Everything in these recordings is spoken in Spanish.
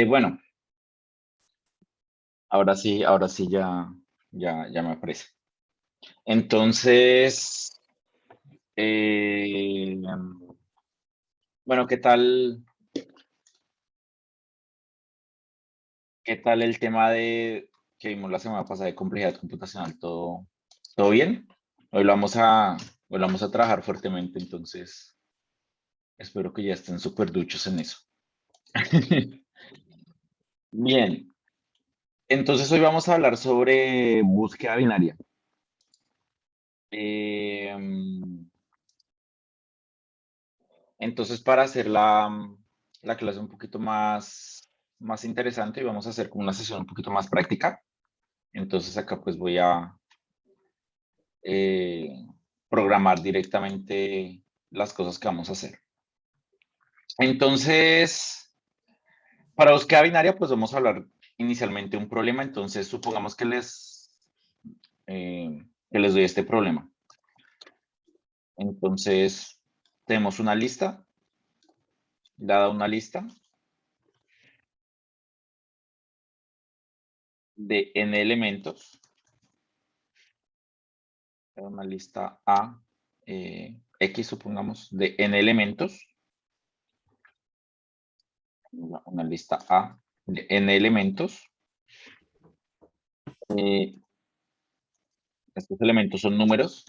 Bueno, ahora sí ya me aparece. Entonces, eh, bueno, qué tal el tema que vimos la semana pasada de complejidad computacional? ¿Todo bien? Hoy lo vamos a, hoy lo vamos a trabajar fuertemente, entonces espero que ya estén súper duchos en eso. Bien, entonces hoy vamos a hablar sobre búsqueda binaria. Em, Entonces, para hacer la clase un poquito más interesante, vamos a hacer como una sesión un poquito más práctica. Entonces, acá pues voy a eh, programar directamente las cosas que vamos a hacer. Entonces, para búsqueda binaria, pues vamos a hablar inicialmente de un problema. Entonces, supongamos que les doy este problema. Entonces, tenemos una lista, dada una lista de n elementos, una lista A, X, supongamos, de n elementos, una lista A de n elementos. eh, Estos elementos son números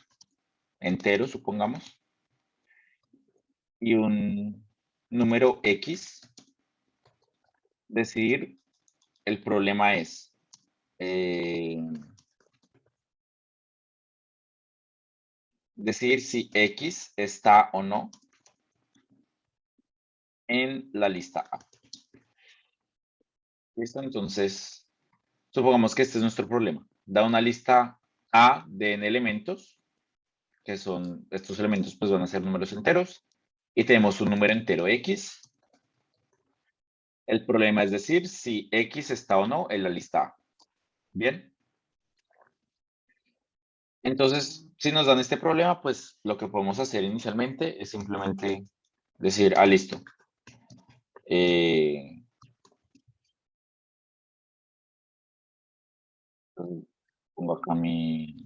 enteros, supongamos, y un número X. Decidir, el problema es decidir si X está o no en la lista A. ¿Listo? Entonces, supongamos que este es nuestro problema. Da una lista A de n elementos, que son estos elementos, pues van a ser números enteros, y tenemos un número entero X. El problema es decir si X está o no en la lista A. Bien. Entonces, si nos dan este problema, pues lo que podemos hacer inicialmente es simplemente decir, listo. Eh, Pongo acá mi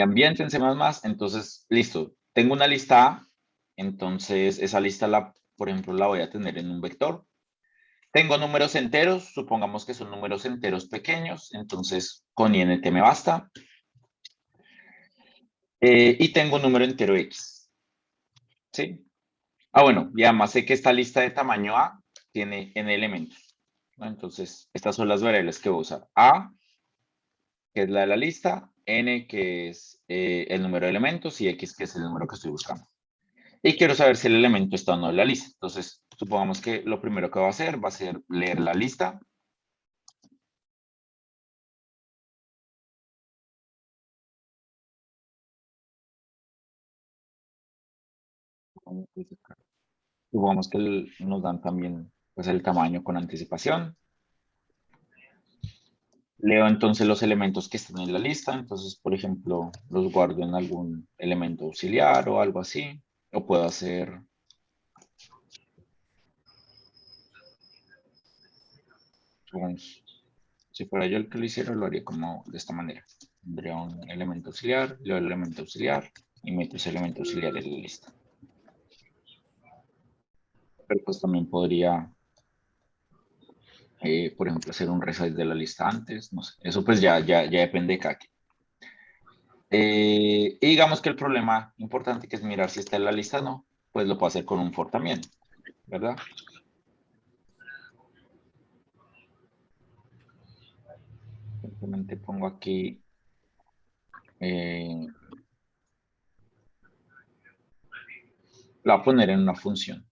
ambiente en C++, entonces, listo. Tengo una lista A, entonces esa lista, por ejemplo, la voy a tener en un vector. Tengo números enteros, supongamos que son números enteros pequeños, entonces con int me basta. Y tengo un número entero X, ¿sí? Bueno, y además sé que esta lista de tamaño A tiene n elementos, ¿no? Entonces, estas son las variables que voy a usar. A, que es la de la lista, n, que es el número de elementos, y X, que es el número que estoy buscando. Y quiero saber si el elemento está o no en la lista. Entonces, supongamos que lo primero que voy a hacer va a ser leer la lista. Supongamos que nos dan también pues, el tamaño con anticipación. Leo entonces los elementos que están en la lista. Entonces, por ejemplo, los guardo en algún elemento auxiliar o algo así. O puedo hacer, supongamos, si fuera yo el que lo hiciera, lo haría como de esta manera. Tendría un elemento auxiliar, leo el elemento auxiliar y meto ese elemento auxiliar en la lista. Pero pues también podría por ejemplo, hacer un resize de la lista antes, no sé, eso pues ya depende de cada quien. Y digamos que el problema importante que es mirar si está en la lista o no, pues lo puedo hacer con un for también, ¿verdad? Simplemente pongo aquí, la voy a poner en una función.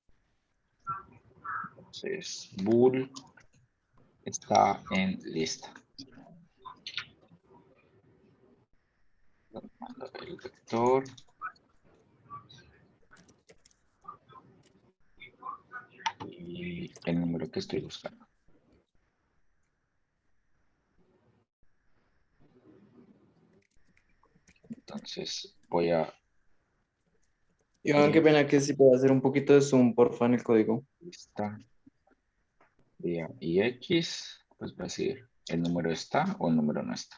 Entonces, bool está en lista. El vector. Y el número que estoy buscando. Entonces voy a Iván, qué pena que si puedo hacer un poquito de zoom, porfa, en el código. lista de A y X, pues va a decir el número está o el número no está.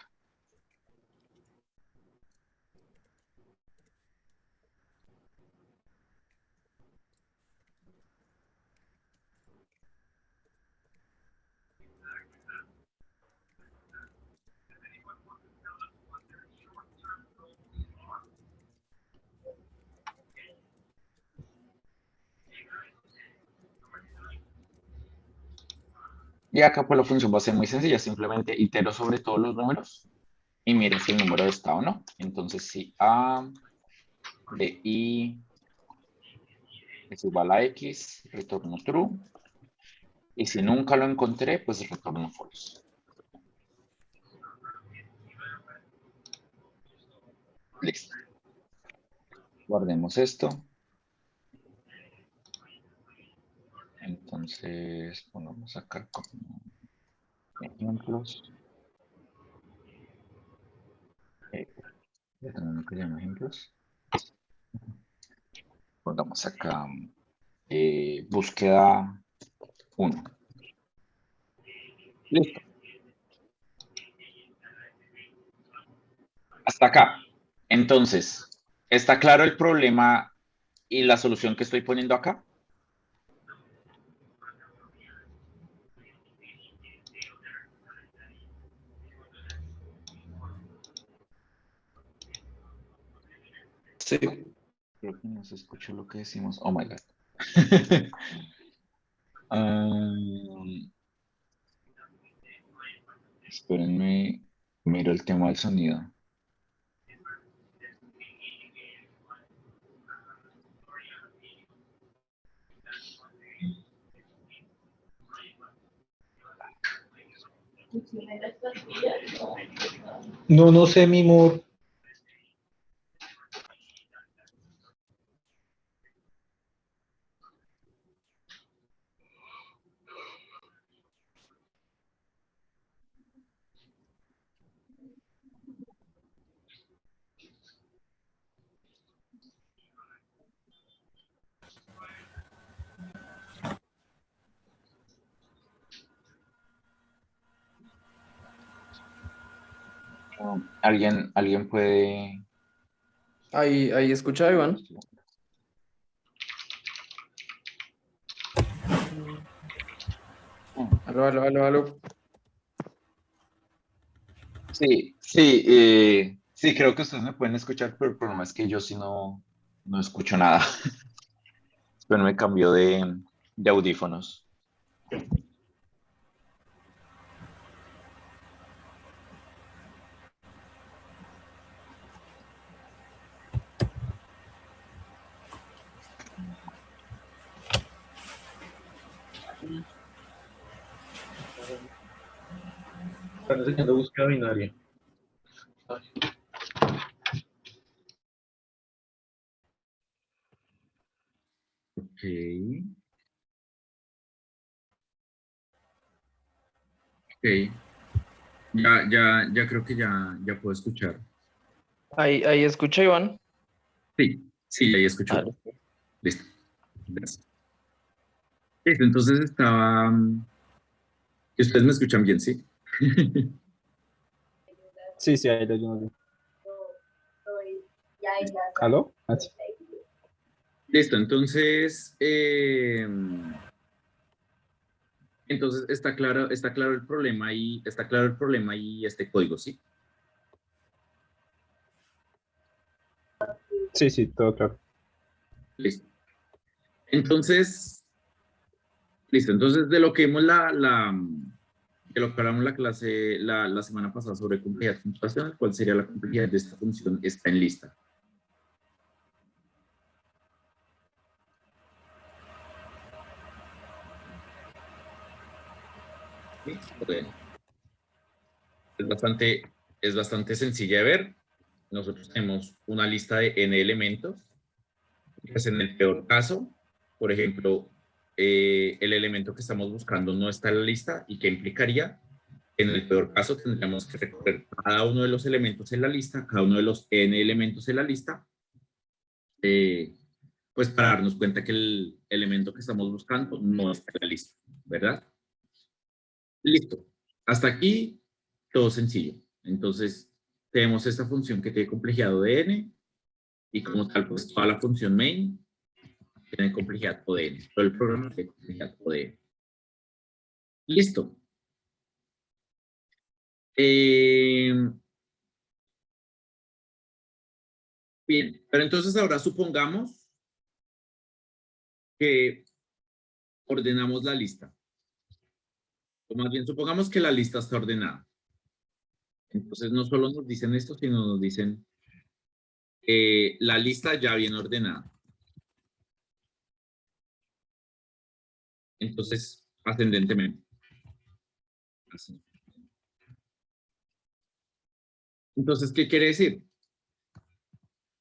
Y acá pues la función va a ser muy sencilla, simplemente itero sobre todos los números y miro si el número está o no. Entonces si A de I es igual a X, retorno true. Y si nunca lo encontré, pues retorno false. Listo. Guardemos esto. Entonces pongamos acá como ejemplos. Ya tengo uno que llama ejemplos. Pongamos acá búsqueda 1. Listo. Hasta acá. Entonces, ¿está claro el problema y la solución que estoy poniendo acá? Sí. Creo que no se escuchó lo que decimos. Oh my God. Espérenme, miro el tema del sonido. No, no sé, mi amor. ¿Alguien puede? Ahí escucha, Iván. Aló, aló, aló, aló. Sí, sí, sí, creo que ustedes me pueden escuchar, pero el problema es que yo sí no escucho nada. Pero me cambió de audífonos. Están enseñando búsqueda binaria. Ok, ok. Ya creo que ya puedo escuchar. Ahí escucha, Iván. Sí, sí, ahí escucho. Vale. Listo. Gracias. Listo, entonces estaba. Ustedes me escuchan bien, ¿sí? Sí, sí, ahí lo oímos bien. ¿Aló? Ah, sí. Listo, entonces está claro el problema y está claro el problema y este código, ¿sí? Sí, sí, todo claro. Listo. Entonces, listo. Entonces, de lo que vimos de lo que hablamos la clase la semana pasada sobre complejidad computacional, ¿cuál sería la complejidad de esta función? Está en lista. ¿Sí? Bueno, es bastante, es bastante sencilla de ver. Nosotros tenemos una lista de n elementos. Pues en el peor caso, por ejemplo, el elemento que estamos buscando no está en la lista y qué implicaría En el peor caso tendríamos que recorrer cada uno de los elementos en la lista, cada uno de los n elementos en la lista, pues para darnos cuenta que el elemento que estamos buscando no está en la lista, ¿verdad? Listo. Hasta aquí todo sencillo. Entonces tenemos esta función que tiene complejidad O de n y como tal pues toda la función main tiene complejidad O de n. Todo el programa tiene complejidad O de n. Listo. Bien, pero entonces ahora supongamos que ordenamos la lista. O más bien, supongamos que la lista está ordenada. Entonces no solo nos dicen esto, sino nos dicen la lista ya viene ordenada. Entonces, ascendentemente. Así. Entonces, ¿qué quiere decir?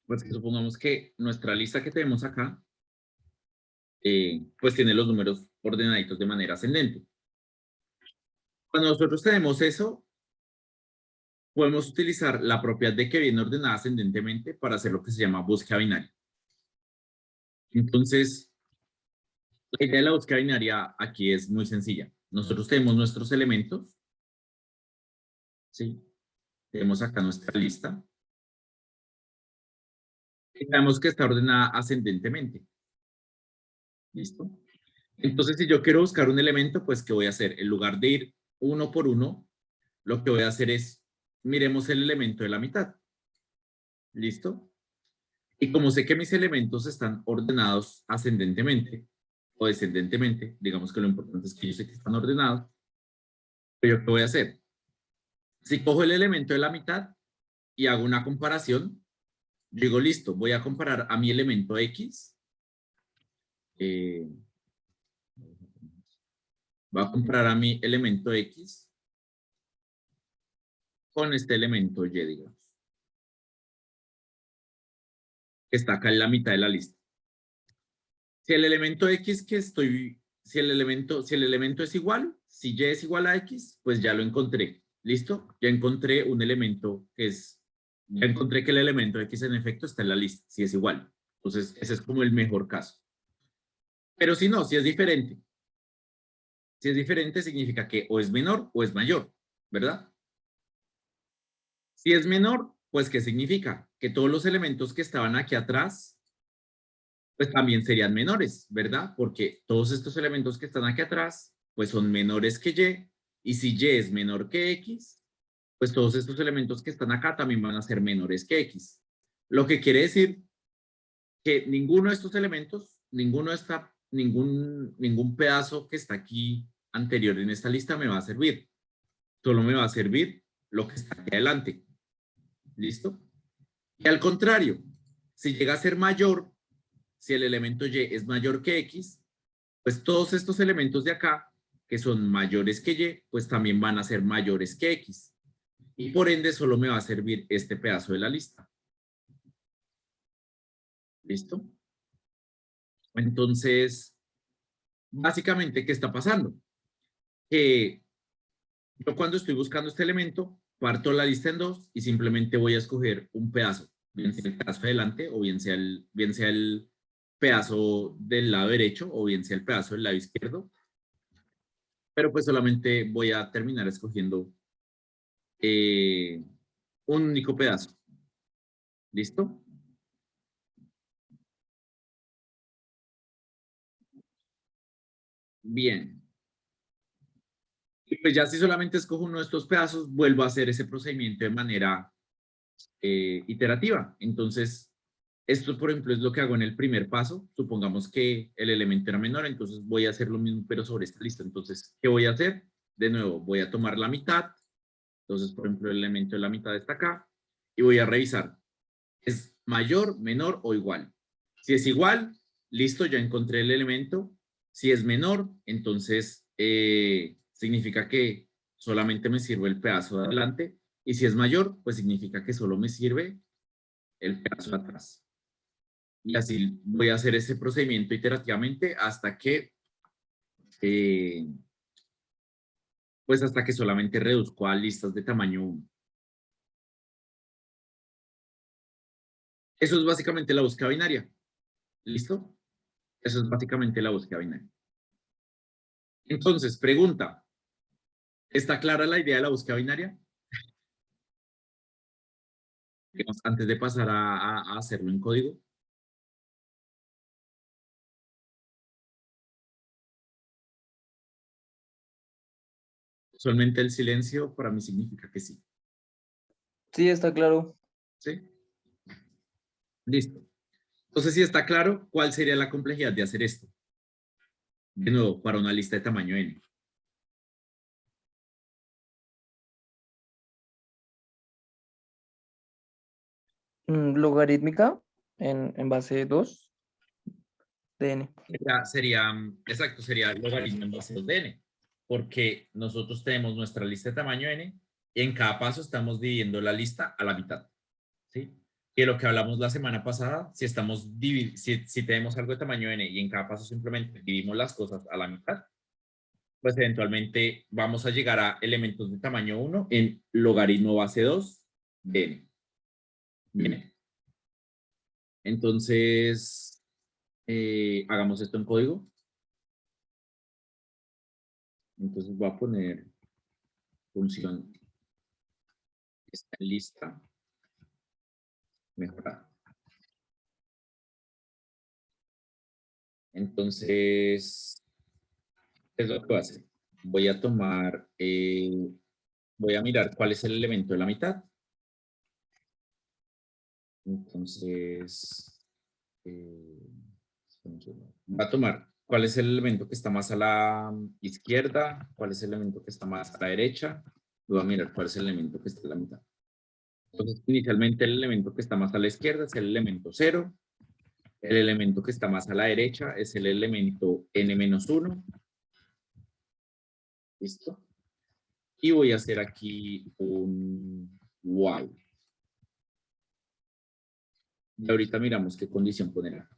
Pues que supongamos que nuestra lista que tenemos acá, pues tiene los números ordenaditos de manera ascendente. Cuando nosotros tenemos eso, podemos utilizar la propiedad de que viene ordenada ascendentemente para hacer lo que se llama búsqueda binaria. Entonces, la idea de la búsqueda binaria aquí es muy sencilla. Nosotros tenemos nuestros elementos, ¿sí? Tenemos acá nuestra lista. Y sabemos que está ordenada ascendentemente. ¿Listo? Entonces, si yo quiero buscar un elemento, pues, ¿qué voy a hacer? En lugar de ir uno por uno, lo que voy a hacer es, miremos el elemento de la mitad. ¿Listo? Y como sé que mis elementos están ordenados ascendentemente o descendentemente, digamos que lo importante es que yo sé que están ordenados, pero ¿yo qué voy a hacer? Si cojo el elemento de la mitad y hago una comparación, yo digo, listo, voy a comparar a mi elemento X. Voy a comparar a mi elemento X con este elemento Y, digamos, que está acá en la mitad de la lista. Si el elemento X que estoy, si el elemento es igual, si Y es igual a X, pues ya lo encontré. ¿Listo? Ya encontré un elemento que es, ya encontré que el elemento X en efecto está en la lista, si es igual. Entonces, ese es como el mejor caso. Pero si no, si es diferente. Si es diferente, significa que o es menor o es mayor, ¿verdad? Si es menor, pues ¿qué significa? Que todos los elementos que estaban aquí atrás, pues también serían menores, ¿verdad? Porque todos estos elementos que están aquí atrás, pues son menores que Y, y si Y es menor que X, pues todos estos elementos que están acá también van a ser menores que X. Lo que quiere decir que ninguno de estos elementos, ningún pedazo que está aquí anterior en esta lista me va a servir. Solo me va a servir lo que está aquí adelante. ¿Listo? Y al contrario, si llega a ser mayor, si el elemento Y es mayor que X, pues todos estos elementos de acá, que son mayores que Y, pues también van a ser mayores que X. Y por ende solo me va a servir este pedazo de la lista. ¿Listo? Entonces, básicamente, ¿qué está pasando? Que yo cuando estoy buscando este elemento, parto la lista en dos y simplemente voy a escoger un pedazo, bien sea el pedazo de adelante o bien sea el pedazo del lado derecho o bien sea el pedazo del lado izquierdo. Pero pues solamente voy a terminar escogiendo un único pedazo. ¿Listo? Bien. Y pues ya si solamente escojo uno de estos pedazos, vuelvo a hacer ese procedimiento de manera iterativa. Entonces, esto, por ejemplo, es lo que hago en el primer paso. Supongamos que el elemento era menor, entonces voy a hacer lo mismo, pero sobre esta lista. Entonces, ¿qué voy a hacer? De nuevo, voy a tomar la mitad. Entonces, por ejemplo, el elemento de la mitad está acá. Y voy a revisar. ¿Es mayor, menor o igual? Si es igual, listo, ya encontré el elemento. Si es menor, entonces significa que solamente me sirve el pedazo de adelante. Y si es mayor, pues significa que solo me sirve el pedazo de atrás. Y así voy a hacer ese procedimiento iterativamente hasta que Pues hasta que solamente reduzco a listas de tamaño 1. Eso es básicamente la búsqueda binaria. ¿Listo? Eso es básicamente la búsqueda binaria. Entonces, pregunta. ¿Está clara la idea de la búsqueda binaria? Antes de pasar a hacerlo en código. Solamente el silencio para mí significa que sí. Sí, está claro. ¿Sí? Listo. Entonces, si está claro, ¿cuál sería la complejidad de hacer esto? De nuevo, para una lista de tamaño n. Logarítmica en base 2 de n. Exacto, sería el logaritmo en base 2 de n, porque nosotros tenemos nuestra lista de tamaño n y en cada paso estamos dividiendo la lista a la mitad, ¿sí? Que lo que hablamos la semana pasada, si tenemos algo de tamaño n y en cada paso simplemente dividimos las cosas a la mitad, pues eventualmente vamos a llegar a elementos de tamaño 1 en logaritmo base 2 de n. Bien. Entonces, hagamos esto en código. Entonces voy a poner función está en lista mejorar. Entonces, ¿qué es lo que voy a hacer? Voy a tomar, voy a mirar cuál es el elemento de la mitad. Entonces, voy a tomar cuál es el elemento que está más a la izquierda, cuál es el elemento que está más a la derecha. Voy a mirar cuál es el elemento que está a la mitad. Entonces, inicialmente el elemento que está más a la izquierda es el elemento 0. El elemento que está más a la derecha es el elemento n-1. ¿Listo? Y voy a hacer aquí un while. Y ahorita miramos qué condición poner acá.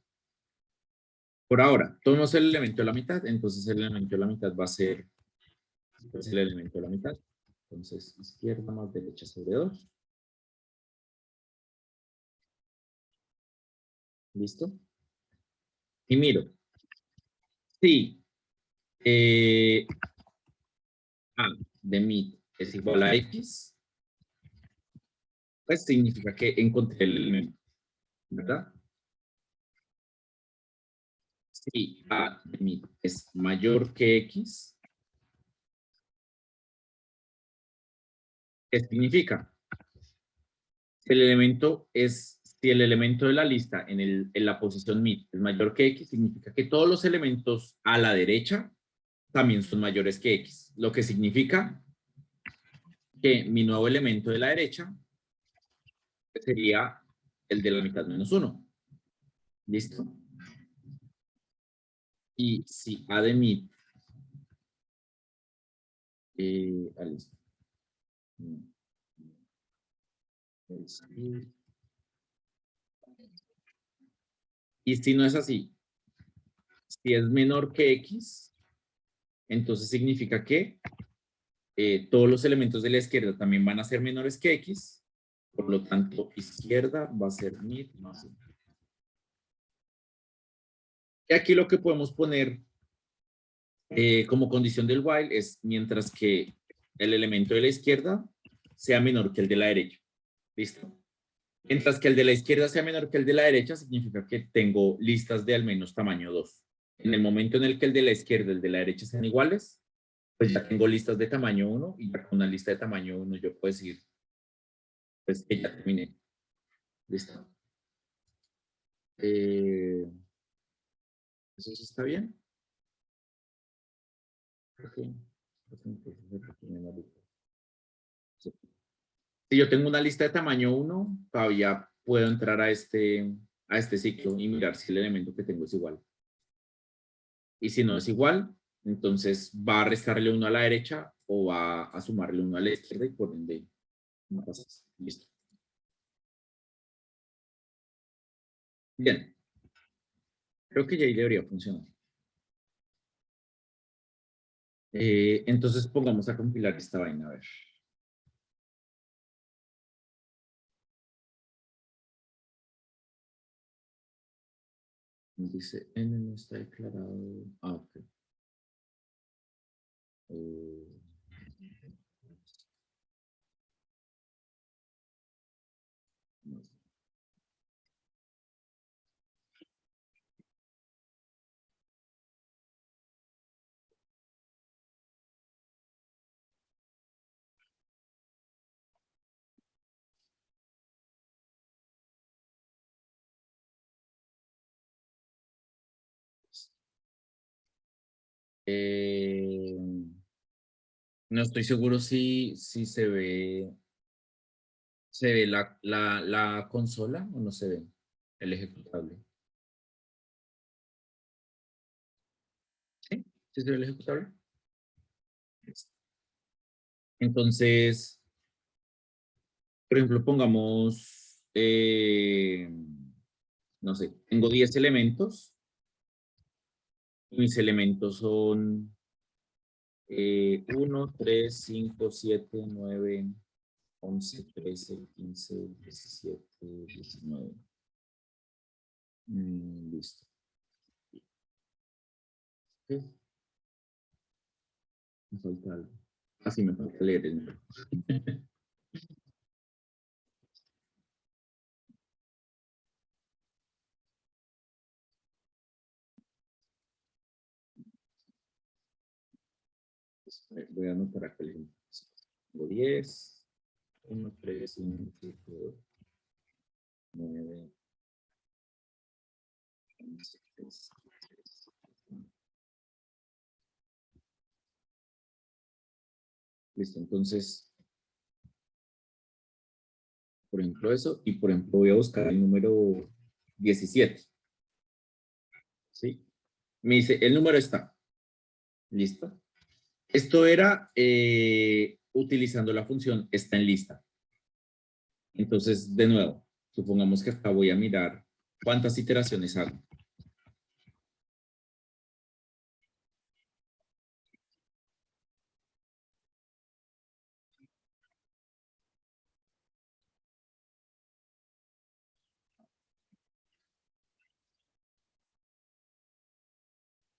Por ahora, tomemos el elemento de la mitad, entonces el elemento de la mitad va a ser pues, el elemento de la mitad. Entonces, izquierda más derecha sobre 2. ¿Listo? Y miro. Si A de mid es igual a X, pues significa que encontré el elemento, ¿verdad? Si A de mid es mayor que X, ¿qué significa? Si el elemento de la lista en la posición mid es mayor que X, significa que todos los elementos a la derecha también son mayores que X, lo que significa que mi nuevo elemento de la derecha sería el de la mitad menos 1. ¿Listo? Y si A de mid listo. Y si no es así, si es menor que X, entonces significa que todos los elementos de la izquierda también van a ser menores que X, por lo tanto, izquierda va a ser mid más 1. Y aquí lo que podemos poner como condición del while es mientras que el elemento de la izquierda sea menor que el de la derecha. ¿Listo? Mientras que el de la izquierda sea menor que el de la derecha, significa que tengo listas de al menos tamaño 2. En el momento en el que el de la izquierda y el de la derecha sean iguales, pues ya tengo listas de tamaño 1 y ya con una lista de tamaño 1 yo puedo decir pues que ya terminé. ¿Listo? ¿Eso sí está bien? Okay. Sí. Si yo tengo una lista de tamaño 1, todavía puedo entrar a este ciclo y mirar si el elemento que tengo es igual. Y si no es igual, entonces va a restarle 1 a la derecha o va a sumarle 1 a la izquierda y por ende no pasa. Listo. Bien. Creo que ya ahí debería funcionar. Entonces pongamos a compilar esta vaina, a ver. Dice, N no está declarado. Ah, ok. No. No estoy seguro si se ve la consola o no se ve el ejecutable. ¿Sí? ¿Sí se ve el ejecutable? Entonces, por ejemplo, pongamos, no sé, tengo 10 elementos. Mis elementos son 1, 3, 5, 7, 9, 11, 13, 15, 17, 19. Listo. ¿Qué? Me falta algo. Así me falta leer el número. Voy a anotar acá el ejemplo. Tengo 10, 1, 3, 5, 7, 9, 11, 13. Listo, entonces, por ejemplo, eso. Y por ejemplo, voy a buscar el número 17. ¿Sí? Me dice, el número está. ¿Listo? Esto era utilizando la función está en lista. Entonces, de nuevo, supongamos que acá voy a mirar cuántas iteraciones hago.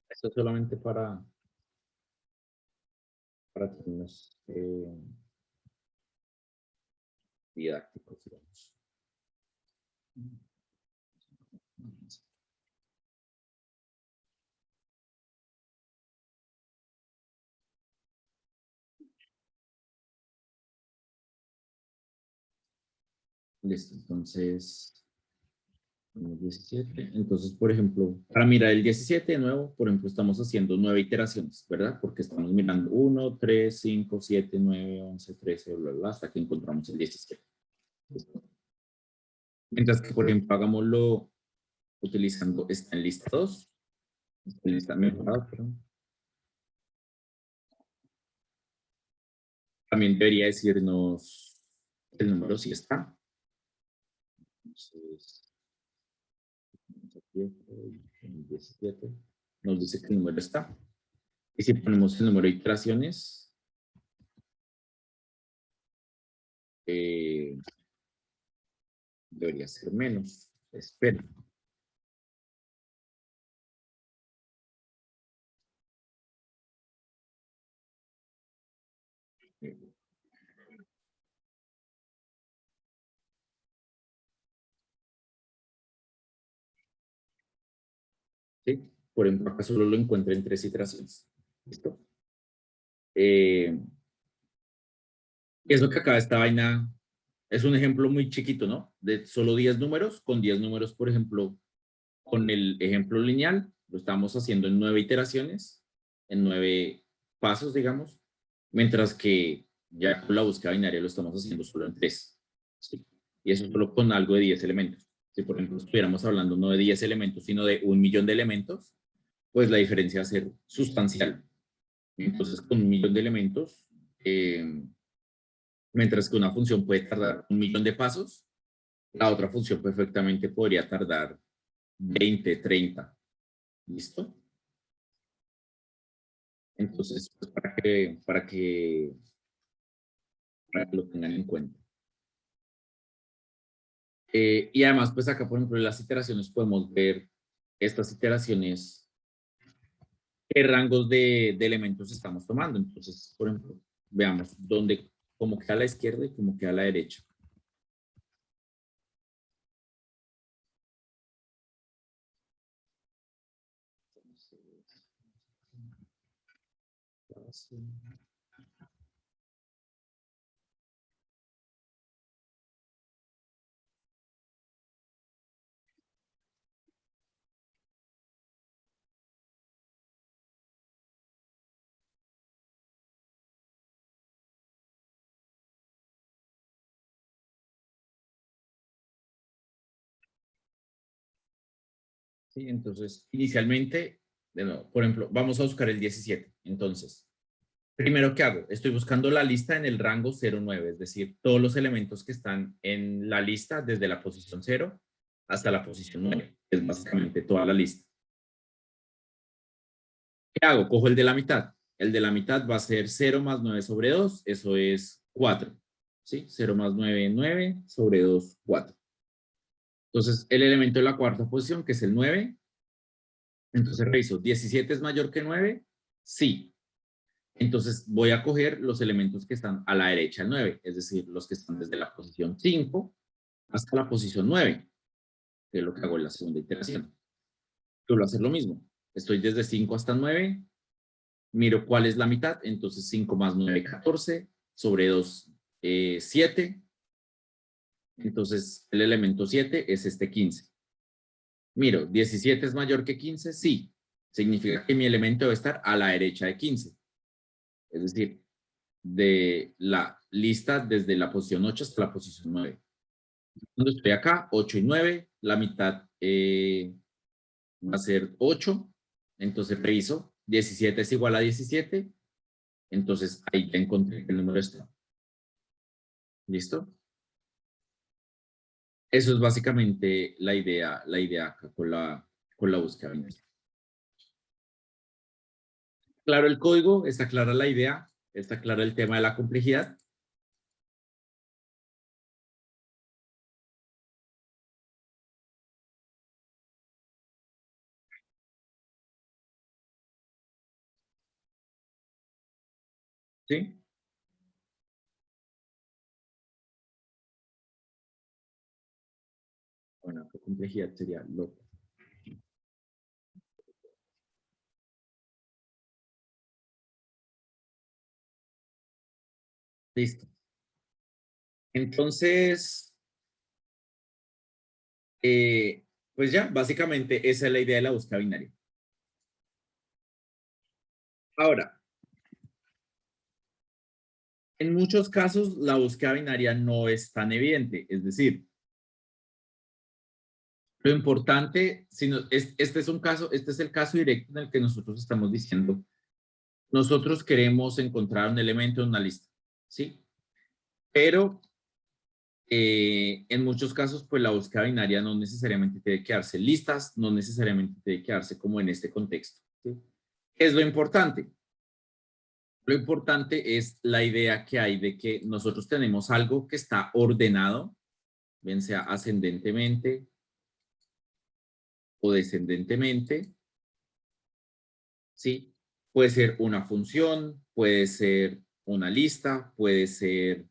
Esto es solamente para términos didácticos, digamos. Listo, entonces, 17. Entonces, por ejemplo, para mirar el 17 de nuevo, por ejemplo, estamos haciendo 9 iteraciones, ¿verdad? Porque estamos mirando 1, 3, 5, 7, 9, 11, 13, bla, bla, hasta que encontramos el 17. ¿Listo? Mientras que, por ejemplo, hagámoslo utilizando está en lista 2. Está en lista mejorada, perdón. También debería decirnos el número si está. Entonces, 17, nos dice que el número está. Y si ponemos el número de iteraciones, debería ser menos. Espera. ¿Sí? Por ejemplo, acá solo lo encuentro en 3 iteraciones. ¿Listo? Es lo que acaba esta vaina. Es un ejemplo muy chiquito, ¿no? De solo 10 números. Con 10 números, por ejemplo, con el ejemplo lineal, lo estamos haciendo en 9 iteraciones, en 9 pasos, digamos, mientras que ya con la búsqueda binaria lo estamos haciendo solo en 3. ¿Sí? Y eso solo con algo de 10 elementos. Si, por ejemplo, estuviéramos hablando no de 10 elementos, sino de 1.000.000 de elementos, pues la diferencia va a ser sustancial. Entonces, con 1.000.000 de elementos, mientras que una función puede tardar 1.000.000 de pasos, la otra función perfectamente podría tardar 20, 30. ¿Listo? Entonces, pues, para que lo tengan en cuenta. Y además, pues acá, por ejemplo, en las iteraciones podemos ver estas iteraciones, qué rangos de elementos estamos tomando. Entonces, por ejemplo, veamos dónde, cómo queda a la izquierda y cómo queda a la derecha. Sí, entonces, inicialmente, de nuevo, por ejemplo, vamos a buscar el 17. Entonces, primero, ¿qué hago? Estoy buscando la lista en el rango 0,9, es decir, todos los elementos que están en la lista desde la posición 0 hasta la posición 9. Es básicamente toda la lista. ¿Qué hago? Cojo el de la mitad. El de la mitad va a ser 0 más 9 sobre 2, eso es 4. ¿Sí? 0 más 9, 9 sobre 2, 4. Entonces, el elemento de la cuarta posición, que es el 9, entonces reviso, ¿17 es mayor que 9? Sí. Entonces voy a coger los elementos que están a la derecha del 9, es decir, los que están desde la posición 5 hasta la posición 9, que es lo que hago en la segunda iteración. Quiero hacer lo mismo. Estoy desde 5 hasta 9, miro cuál es la mitad, entonces 5 más 9, 14, sobre 2, 7. Entonces el elemento 7 es este 15. Miro, ¿17 es mayor que 15? Sí. Significa que mi elemento debe estar a la derecha de 15. Es decir, de la lista desde la posición 8 hasta la posición 9. Cuando estoy acá, 8 y 9, la mitad va a ser 8. Entonces reviso, 17 es igual a 17. Entonces ahí ya encontré que el número está. ¿Listo? Eso es básicamente la idea acá con la búsqueda binaria. Claro el código, está clara la idea, está claro el tema de la complejidad. ¿Sí? Bueno, la complejidad sería loco. Listo. Entonces, pues ya, básicamente esa es la idea de la búsqueda binaria. Ahora, en muchos casos la búsqueda binaria no es tan evidente, es decir, lo importante, este es el caso directo en el que nosotros estamos diciendo, nosotros queremos encontrar un elemento en una lista, ¿sí? Pero en muchos casos, pues la búsqueda binaria no necesariamente tiene que darse listas, no necesariamente tiene que darse como en este contexto, ¿sí? ¿Qué es lo importante? Lo importante es la idea que hay de que nosotros tenemos algo que está ordenado, bien sea ascendentemente o descendentemente, ¿sí? Puede ser una función, puede ser una lista, puede ser,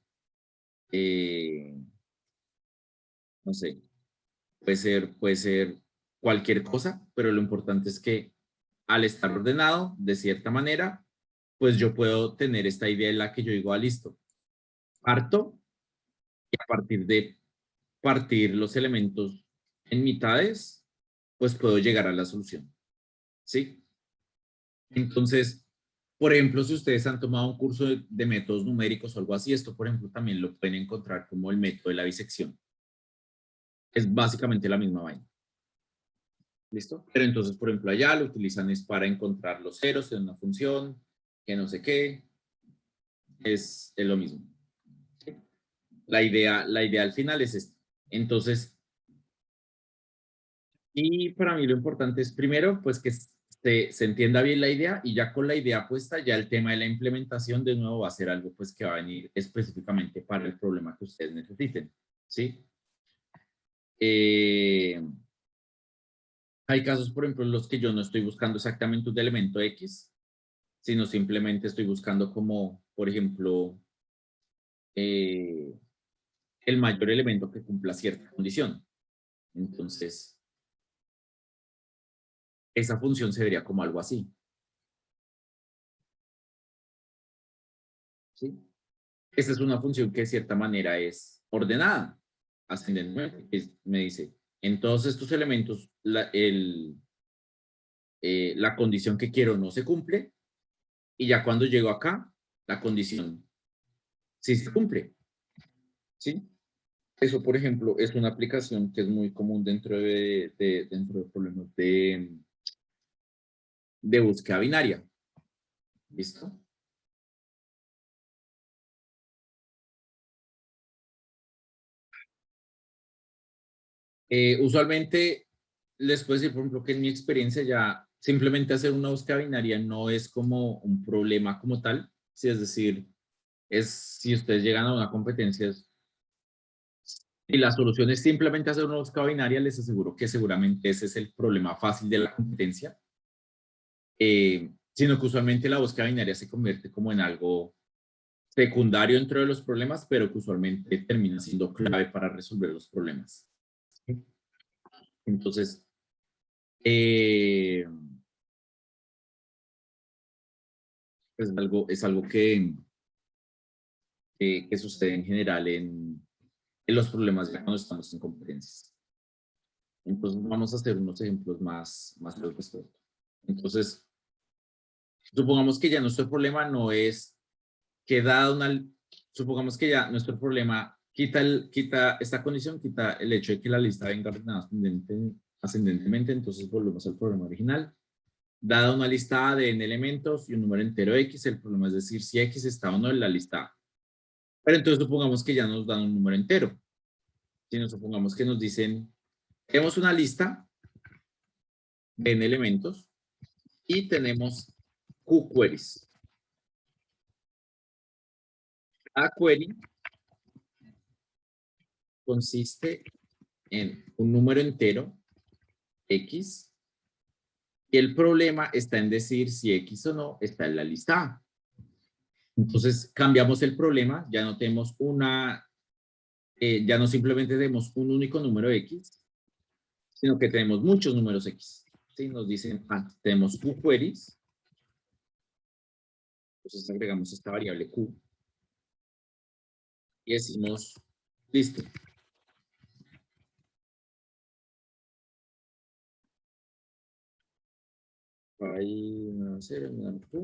no sé, puede ser cualquier cosa, pero lo importante es que al estar ordenado, de cierta manera, pues yo puedo tener esta idea en la que yo digo, listo, parto y a partir de partir los elementos en mitades, pues puedo llegar a la solución, ¿sí? Entonces, por ejemplo, si ustedes han tomado un curso de métodos numéricos o algo así, esto, por ejemplo, también lo pueden encontrar como el método de la bisección. Es básicamente la misma vaina. ¿Listo? Pero entonces, por ejemplo, allá lo utilizan es para encontrar los ceros en una función, que no sé qué, es lo mismo. ¿Sí? La idea al final es esta. Entonces, y para mí lo importante es primero, pues que se entienda bien la idea y ya con la idea puesta, ya el tema de la implementación de nuevo va a ser algo pues que va a venir específicamente para el problema que ustedes necesiten, ¿sí? Hay casos, por ejemplo, en los que yo no estoy buscando exactamente un elemento X, sino simplemente estoy buscando como, por ejemplo, el mayor elemento que cumpla cierta condición. Entonces, esa función se vería como algo así. ¿Sí? Esta es una función que de cierta manera es ordenada, ascendentemente. Me dice, en todos estos elementos, la condición que quiero no se cumple, y ya cuando llego acá, la condición sí se cumple. ¿Sí? Eso, por ejemplo, es una aplicación que es muy común dentro dentro de problemas de búsqueda binaria. ¿Listo? Usualmente les puedo decir, por ejemplo, que en mi experiencia ya simplemente hacer una búsqueda binaria no es como un problema como tal. Sí, es decir, si ustedes llegan a una competencia y la solución es simplemente hacer una búsqueda binaria, les aseguro que seguramente ese es el problema fácil de la competencia. Sino que usualmente la búsqueda binaria se convierte como en algo secundario dentro de los problemas, pero que usualmente termina siendo clave para resolver los problemas. Entonces, es algo que sucede en general en los problemas ya cuando estamos en competencias. Entonces, vamos a hacer unos ejemplos más largos que esto. Entonces, supongamos que ya nuestro problema no es que dada una, supongamos que ya nuestro problema quita esta condición, quita el hecho de que la lista venga ordenada ascendentemente, entonces volvemos al problema original. Dada una lista A de n elementos y un número entero X, el problema es decir si X está o no en la lista A. Pero entonces supongamos que ya nos dan un número entero. Si nos supongamos que nos dicen, tenemos una lista de n elementos y tenemos Q queries. A query consiste en un número entero X y el problema está en decir si X o no está en la lista A. Entonces cambiamos el problema, ya no tenemos ya no simplemente tenemos un único número X, sino que tenemos muchos números X. ¿Sí? Nos dicen, tenemos Q queries, entonces agregamos esta variable Q y decimos, listo. Ahí no sé, Q.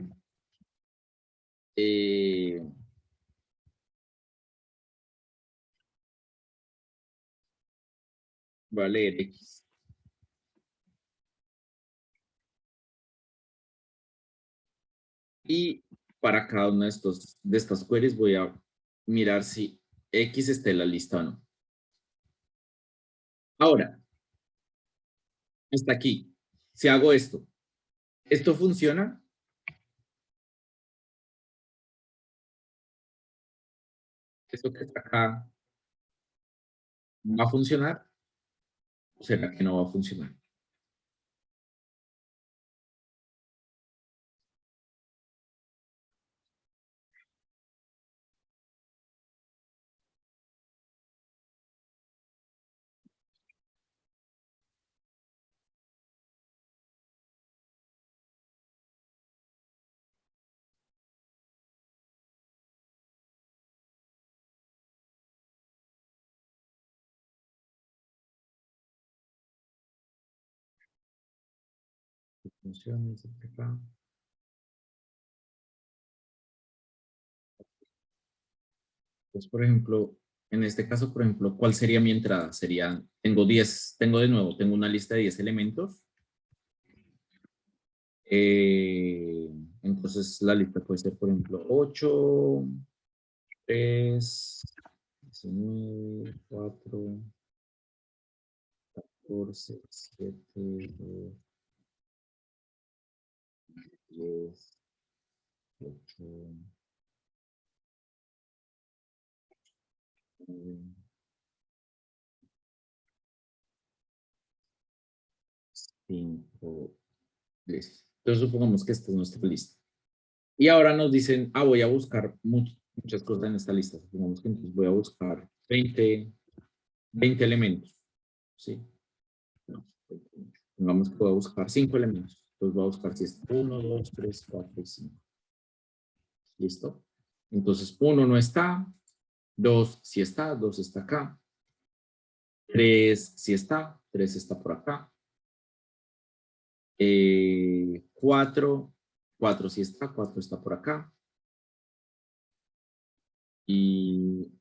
Va a leer X. Y para cada una de estas queries voy a mirar si X está en la lista o no. Ahora, hasta aquí. Si hago esto, ¿esto funciona? ¿Esto que está acá va a funcionar? ¿O será que no va a funcionar? ¿Funciona? Pues, por ejemplo, en este caso, por ejemplo, ¿cuál sería mi entrada? Sería, tengo tengo una lista de 10 elementos. Entonces, la lista puede ser, por ejemplo, 8, 3, 19, 4, 14, 7, 2, 10, 8, 9, 5, 10. Entonces supongamos que esta es nuestra lista. Y ahora nos dicen, voy a buscar muchas cosas en esta lista. Supongamos que entonces voy a buscar 20 elementos. ¿Sí? No, supongamos que voy a buscar 5 elementos. Entonces voy a buscar si es 1, 2, 3, 4 y 5. ¿Listo? Entonces 1 no está, 2 sí está, 2 está acá, 3 sí está, 3 está por acá, 4 sí está, 4 está por acá, y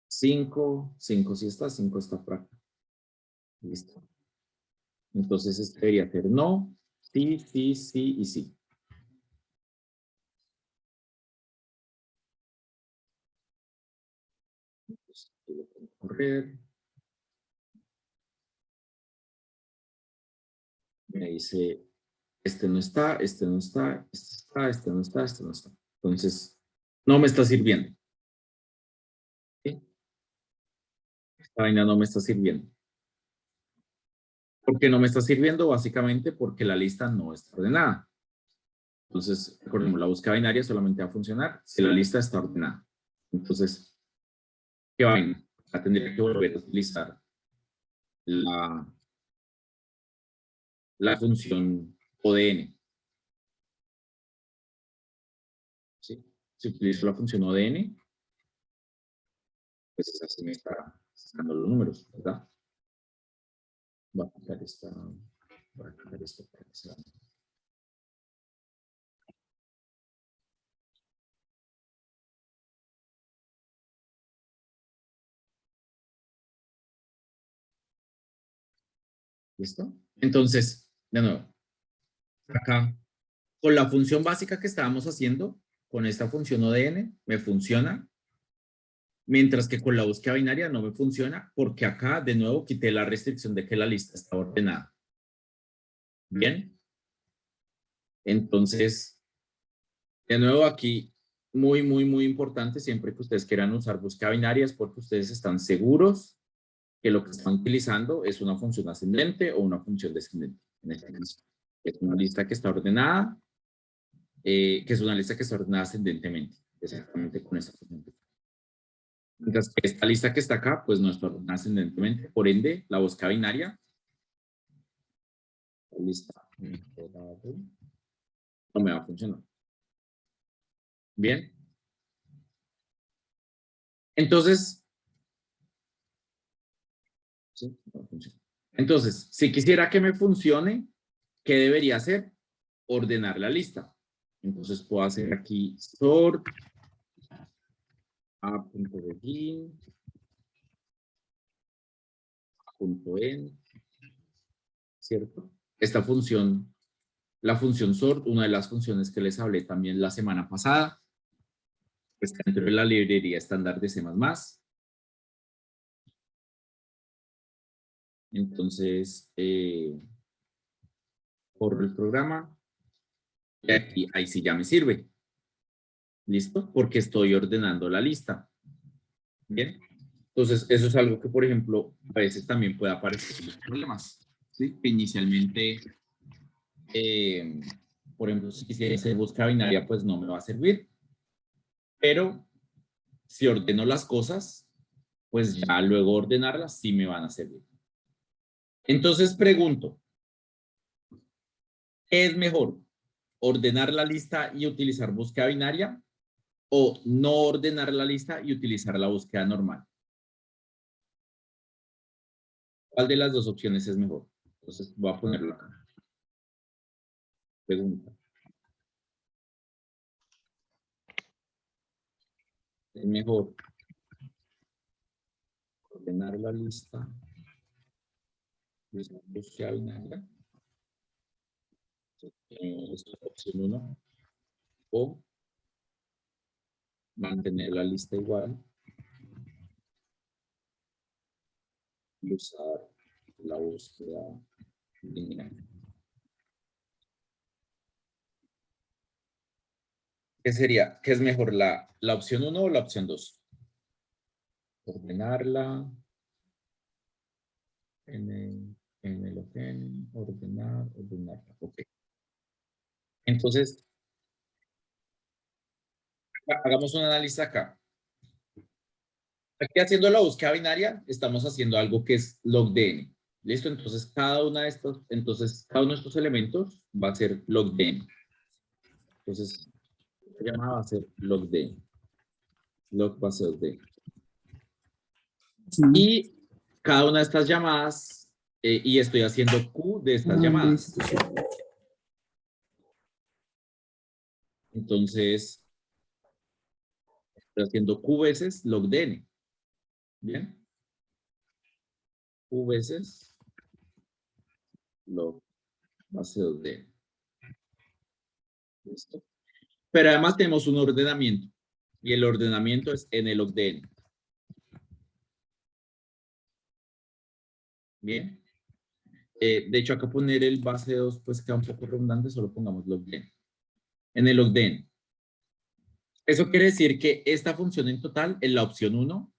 5 sí está, 5 está por acá. Listo. Entonces este debería ser no, sí, sí, sí y sí. Entonces, aquí lo puedo correr. Me dice, este no está, este no está, este está, este no está, este no está. Entonces, no me está sirviendo. ¿Sí? Esta vaina no me está sirviendo. ¿Por qué no me está sirviendo? Básicamente porque la lista no está ordenada. Entonces, recordemos, la búsqueda binaria solamente va a funcionar si la lista está ordenada. Entonces, ¿qué vaina? Tendría que volver a utilizar la función ODN. ¿Sí? Si utilizo la función ODN, pues así me está dando los números, ¿verdad? Voy a quitar esto para que sea. ¿Listo? Entonces, de nuevo, acá, con la función básica que estábamos haciendo, con esta función ODN, me funciona, mientras que con la búsqueda binaria no me funciona, porque acá, de nuevo, quité la restricción de que la lista está ordenada. Bien. Entonces, de nuevo aquí, muy, muy, muy importante, siempre que ustedes quieran usar búsqueda binaria es porque ustedes están seguros que lo que están utilizando es una función ascendente o una función descendente. En este caso, es una lista que está ordenada, que es una lista que está ordenada ascendentemente, exactamente con esta función. Mientras que esta lista que está acá, pues no está ordenada ascendentemente, por ende, la búsqueda binaria, la lista no me va a funcionar. Bien. Entonces, ¿sí? No funciona. Entonces, si quisiera que me funcione, ¿qué debería hacer? Ordenar la lista. Entonces puedo hacer aquí sort a.begin a.end, ¿cierto? Esta función, la función sort, una de las funciones que les hablé también la semana pasada, está dentro de la librería estándar de C++. Entonces, corro el programa y aquí, ahí sí ya me sirve. ¿Listo? Porque estoy ordenando la lista. Bien. Entonces, eso es algo que, por ejemplo, a veces también puede aparecer en los problemas. ¿Sí? Que inicialmente, por ejemplo, si se busca binaria, pues no me va a servir. Pero si ordeno las cosas, pues ya luego ordenarlas sí me van a servir. Entonces pregunto, ¿qué es mejor? ¿Ordenar la lista y utilizar búsqueda binaria? ¿O no ordenar la lista y utilizar la búsqueda normal? ¿Cuál de las dos opciones es mejor? Entonces voy a ponerlo acá. Pregunta. ¿Es mejor ordenar la lista y usar búsqueda binaria? Esta es la opción 1. O mantener la lista igual y usar la búsqueda binaria. ¿Qué sería? ¿Qué es mejor, la opción 1 o la opción 2? Ordenarla. En el orden, ordenarla. Ok. Entonces, hagamos un análisis acá. Aquí haciendo la búsqueda binaria, estamos haciendo algo que es log de n. ¿Listo? Entonces, cada uno de estos elementos va a ser log de n. Entonces, la llamada va a ser log de n. Log va a ser de n. Y cada una de estas llamadas, y estoy haciendo Q de estas llamadas. Entonces, estoy haciendo Q veces log de n. ¿Bien? Q veces log base 2D. ¿Listo? Pero además tenemos un ordenamiento. Y el ordenamiento es n log de n. Bien. De hecho, acá poner el base 2 pues queda un poco redundante, solo pongamos log de n. N log de n. Eso quiere decir que esta función en total en la opción 1,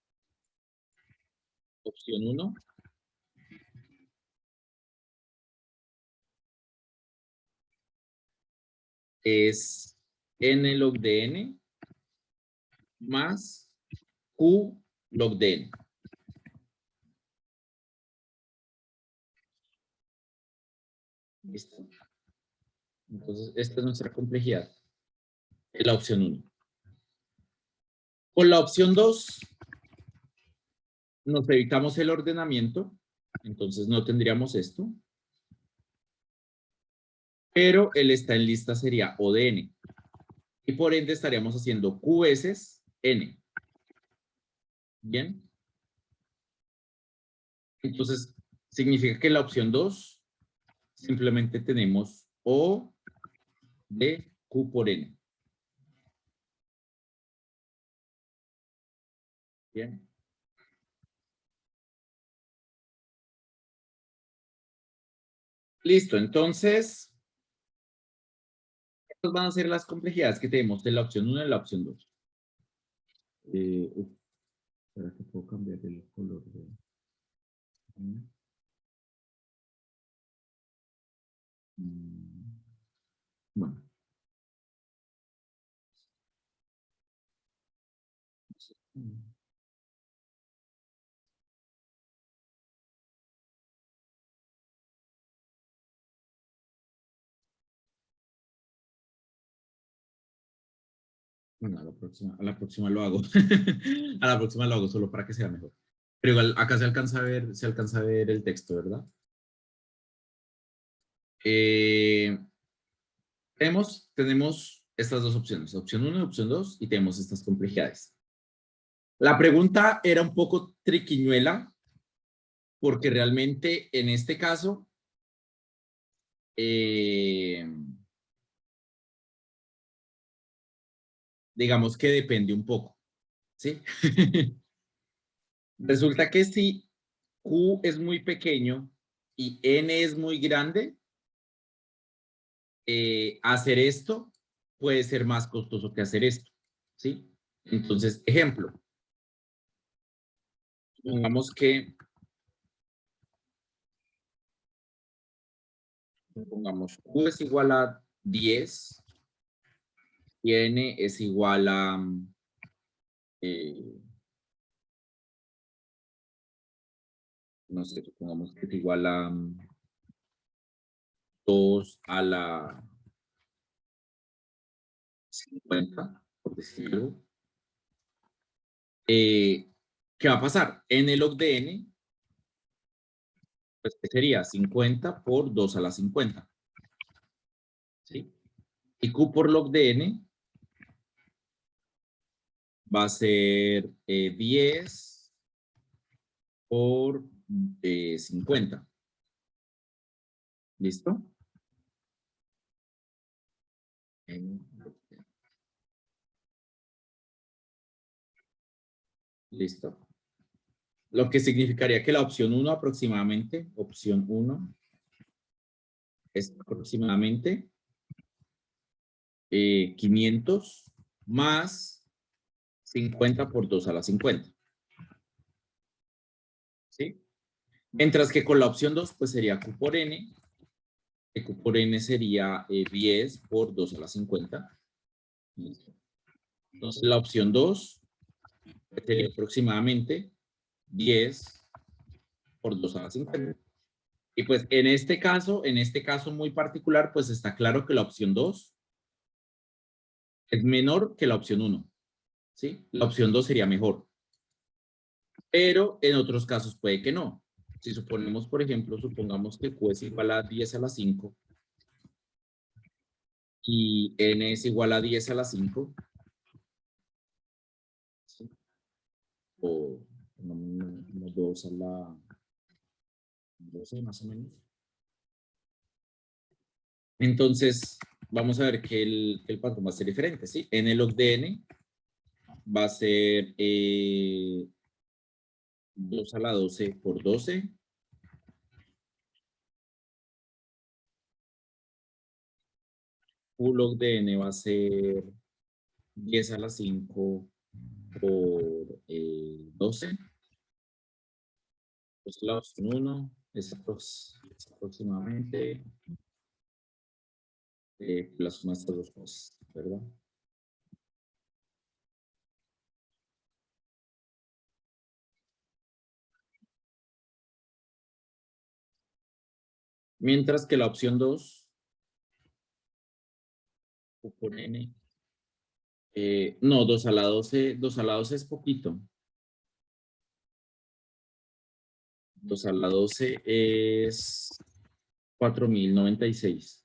es n log de n más q log de n. ¿Listo? Entonces, esta es nuestra complejidad en la opción 1. Con la opción 2, nos evitamos el ordenamiento, entonces no tendríamos esto. Pero el está en lista sería O de n. Y por ende estaríamos haciendo Q veces n. ¿Bien? Entonces, significa que en la opción 2 simplemente tenemos O de Q por n. ¿Bien? Listo, entonces, estas van a ser las complejidades que tenemos de la opción 1 y la opción 2. Espera que puedo cambiar el color de... Bueno. Bueno, a la próxima lo hago. A la próxima lo hago solo para que sea mejor. Pero igual acá se alcanza a ver el texto, ¿verdad? Tenemos estas dos opciones, opción 1 y opción 2, y tenemos estas complejidades. La pregunta era un poco triquiñuela, porque realmente en este caso, digamos que depende un poco, ¿sí? Resulta que si Q es muy pequeño y N es muy grande, hacer esto puede ser más costoso que hacer esto, ¿sí? Entonces, ejemplo. Supongamos que Q es igual a 10 y N es igual a no sé, supongamos que es igual a 2 a la 50, por decirlo. ¿Qué va a pasar? N log de N, pues sería 50 por 2 a la 50. ¿Sí? Y Q por log de N va a ser 10 por 50. ¿Listo? Listo. Lo que significaría que la opción 1 aproximadamente, opción 1 es aproximadamente 500 más 50 por 2 a la 50. ¿Sí? Mientras que con la opción 2, pues sería Q por N. Que Q por N sería 10 por 2 a la 50. Listo. Entonces, la opción 2 sería aproximadamente 10 por 2 a la 50. Y pues en este caso muy particular, pues está claro que la opción 2 es menor que la opción 1. ¿Sí? La opción 2 sería mejor. Pero en otros casos puede que no. Si suponemos, por ejemplo, supongamos que Q es igual a 10 a la 5 y N es igual a 10 a la 5, ¿sí? O 2 a la 12 más o menos. Entonces, vamos a ver que el patrón va a ser diferente, ¿sí? N log de N va a ser 2 a la 12 por 12. Q log de N va a ser 10 a la 5 por 12. Pues la opción 1 es aproximadamente la suma de estas dos cosas, ¿verdad? Mientras que la opción 2, Q por N, no, 2 a la 12, 2 a la 12 es poquito. 2 a la 12 es 4096.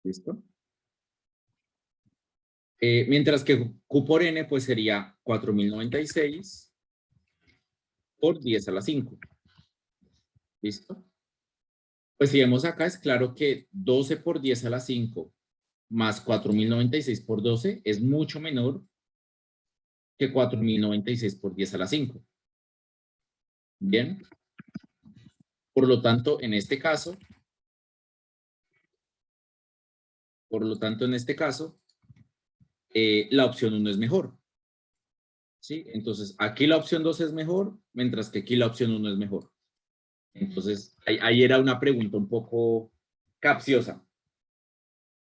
¿Listo? Mientras que Q por N pues sería 4096 por 10 a la 5. ¿Listo? Pues si vemos acá es claro que 12 por 10 a la 5 más 4096 por 12 es mucho menor que 4096 por 10 a la 5. Bien. Por lo tanto, en este caso, la opción 1 es mejor. ¿Sí? Entonces, aquí la opción 2 es mejor, mientras que aquí la opción 1 es mejor. Entonces, ahí era una pregunta un poco capciosa.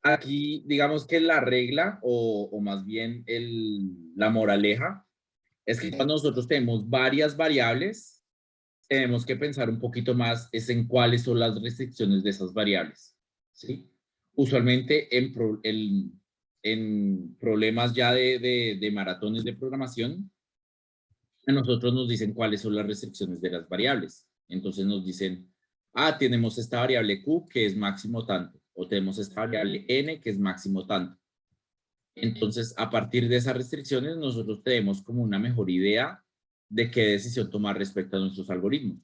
Aquí, digamos que la regla, o más bien la moraleja, es que cuando nosotros tenemos varias variables, tenemos que pensar un poquito más es en cuáles son las restricciones de esas variables. ¿Sí? Usualmente en problemas ya de maratones de programación, a nosotros nos dicen cuáles son las restricciones de las variables. Entonces nos dicen, tenemos esta variable Q que es máximo tanto, o tenemos esta variable N que es máximo tanto. Entonces, a partir de esas restricciones, nosotros tenemos como una mejor idea de qué decisión tomar respecto a nuestros algoritmos.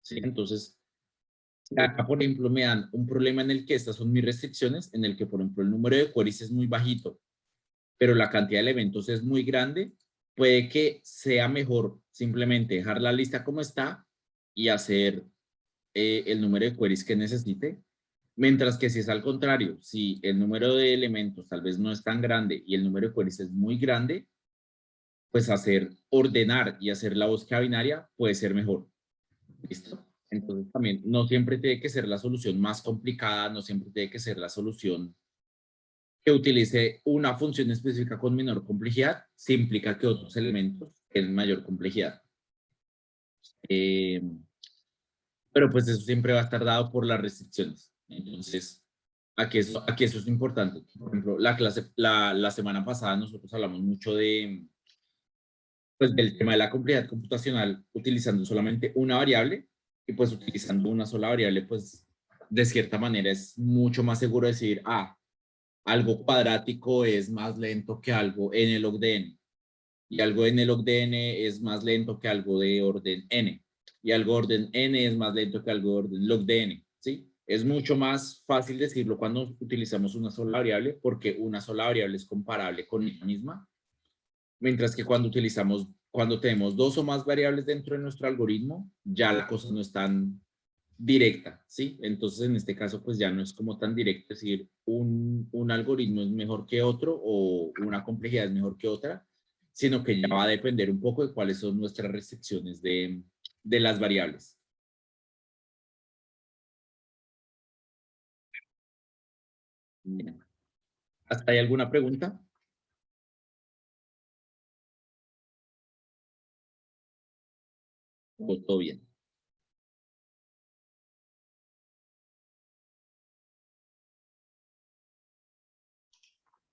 ¿Sí? Entonces, acá, por ejemplo, me dan un problema en el que estas son mis restricciones, en el que, por ejemplo, el número de queries es muy bajito, pero la cantidad de elementos es muy grande, puede que sea mejor simplemente dejar la lista como está y hacer el número de queries que necesite. Mientras que si es al contrario, si el número de elementos tal vez no es tan grande y el número de queries es muy grande, pues ordenar y hacer la búsqueda binaria puede ser mejor. ¿Listo? Entonces también no siempre tiene que ser la solución más complicada, no siempre tiene que ser la solución que utilice una función específica con menor complejidad, si implica que otros elementos tienen mayor complejidad. Pero pues eso siempre va a estar dado por las restricciones. Entonces, aquí eso es importante. Por ejemplo, la semana pasada nosotros hablamos mucho pues, del tema de la complejidad computacional utilizando solamente una variable, y pues utilizando una sola variable, pues de cierta manera es mucho más seguro decir, algo cuadrático es más lento que algo n log de n, y algo n log de n es más lento que algo de orden n, y algo orden n es más lento que algo de orden log de n, ¿sí? Es mucho más fácil decirlo cuando utilizamos una sola variable, porque una sola variable es comparable con ella misma, Mientras que cuando tenemos dos o más variables dentro de nuestro algoritmo, ya la cosa no es tan directa, ¿sí? Entonces, en este caso, pues ya no es como tan directo decir un algoritmo es mejor que otro o una complejidad es mejor que otra, sino que ya va a depender un poco de cuáles son nuestras restricciones de las variables. Bien. ¿Hasta ahí alguna pregunta? ¿O todo bien?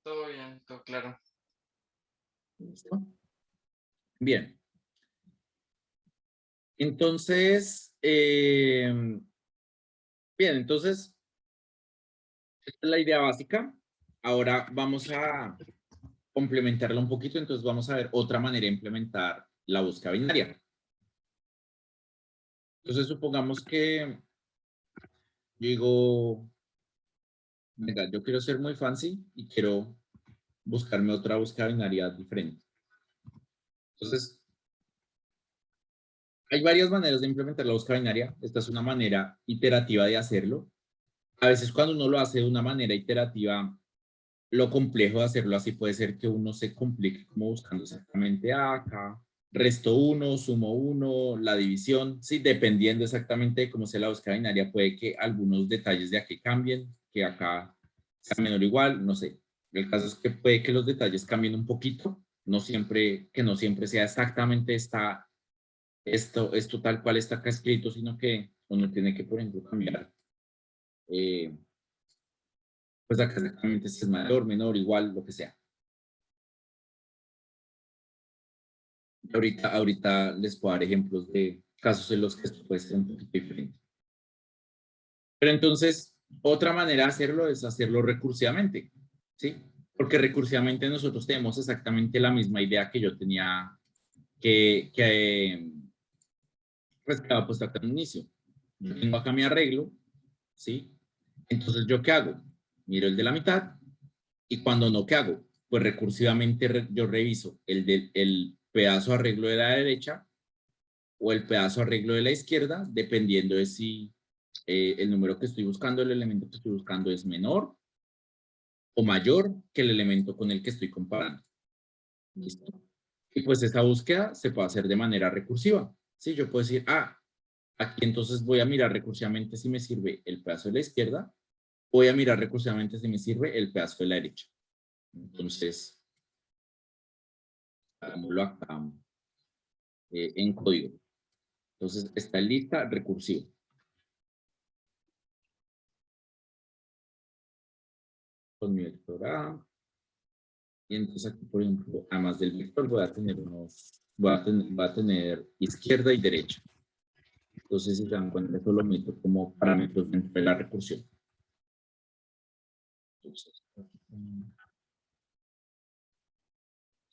Todo bien, todo claro. ¿Listo? Bien. Entonces, bien, entonces, esta es la idea básica. Ahora vamos a complementarla un poquito, entonces vamos a ver otra manera de implementar la búsqueda binaria. Entonces, supongamos que yo digo, venga, yo quiero ser muy fancy y quiero buscarme otra búsqueda binaria diferente. Entonces, hay varias maneras de implementar la búsqueda binaria. Esta es una manera iterativa de hacerlo. A veces cuando uno lo hace de una manera iterativa, lo complejo de hacerlo así puede ser que uno se complique como buscando exactamente acá, resto 1, sumo 1, la división, sí, dependiendo exactamente de cómo sea la búsqueda binaria, puede que algunos detalles de aquí cambien, que acá sea menor o igual, no sé. El caso es que puede que los detalles cambien un poquito, que no siempre sea exactamente esto tal cual está acá escrito, sino que uno tiene que, por ejemplo, cambiar pues acá exactamente si es mayor, menor, igual, lo que sea. Ahorita les puedo dar ejemplos de casos en los que esto puede ser un poquito diferente. Pero entonces, otra manera de hacerlo es hacerlo recursivamente, ¿sí? Porque recursivamente nosotros tenemos exactamente la misma idea que yo tenía pues, que había puesto acá en un inicio. Yo tengo acá mi arreglo, ¿sí? Entonces, ¿yo qué hago? Miro el de la mitad y cuando no, ¿qué hago? Pues recursivamente yo reviso el pedazo arreglo de la derecha o el pedazo arreglo de la izquierda, dependiendo de si el número que estoy buscando, el elemento que estoy buscando es menor o mayor que el elemento con el que estoy comparando. ¿Listo? Y pues esa búsqueda se puede hacer de manera recursiva. ¿Sí? Yo puedo decir, aquí entonces voy a mirar recursivamente si me sirve el pedazo de la izquierda, voy a mirar recursivamente si me sirve el pedazo de la derecha. Entonces, hagámoslo acá en código. Entonces, está lista recursiva. Con mi vector A. Y entonces aquí, por ejemplo, además del vector voy a tener izquierda y derecha. Entonces, si se dan cuenta, eso lo meto como parámetros dentro de la recursión. Entonces,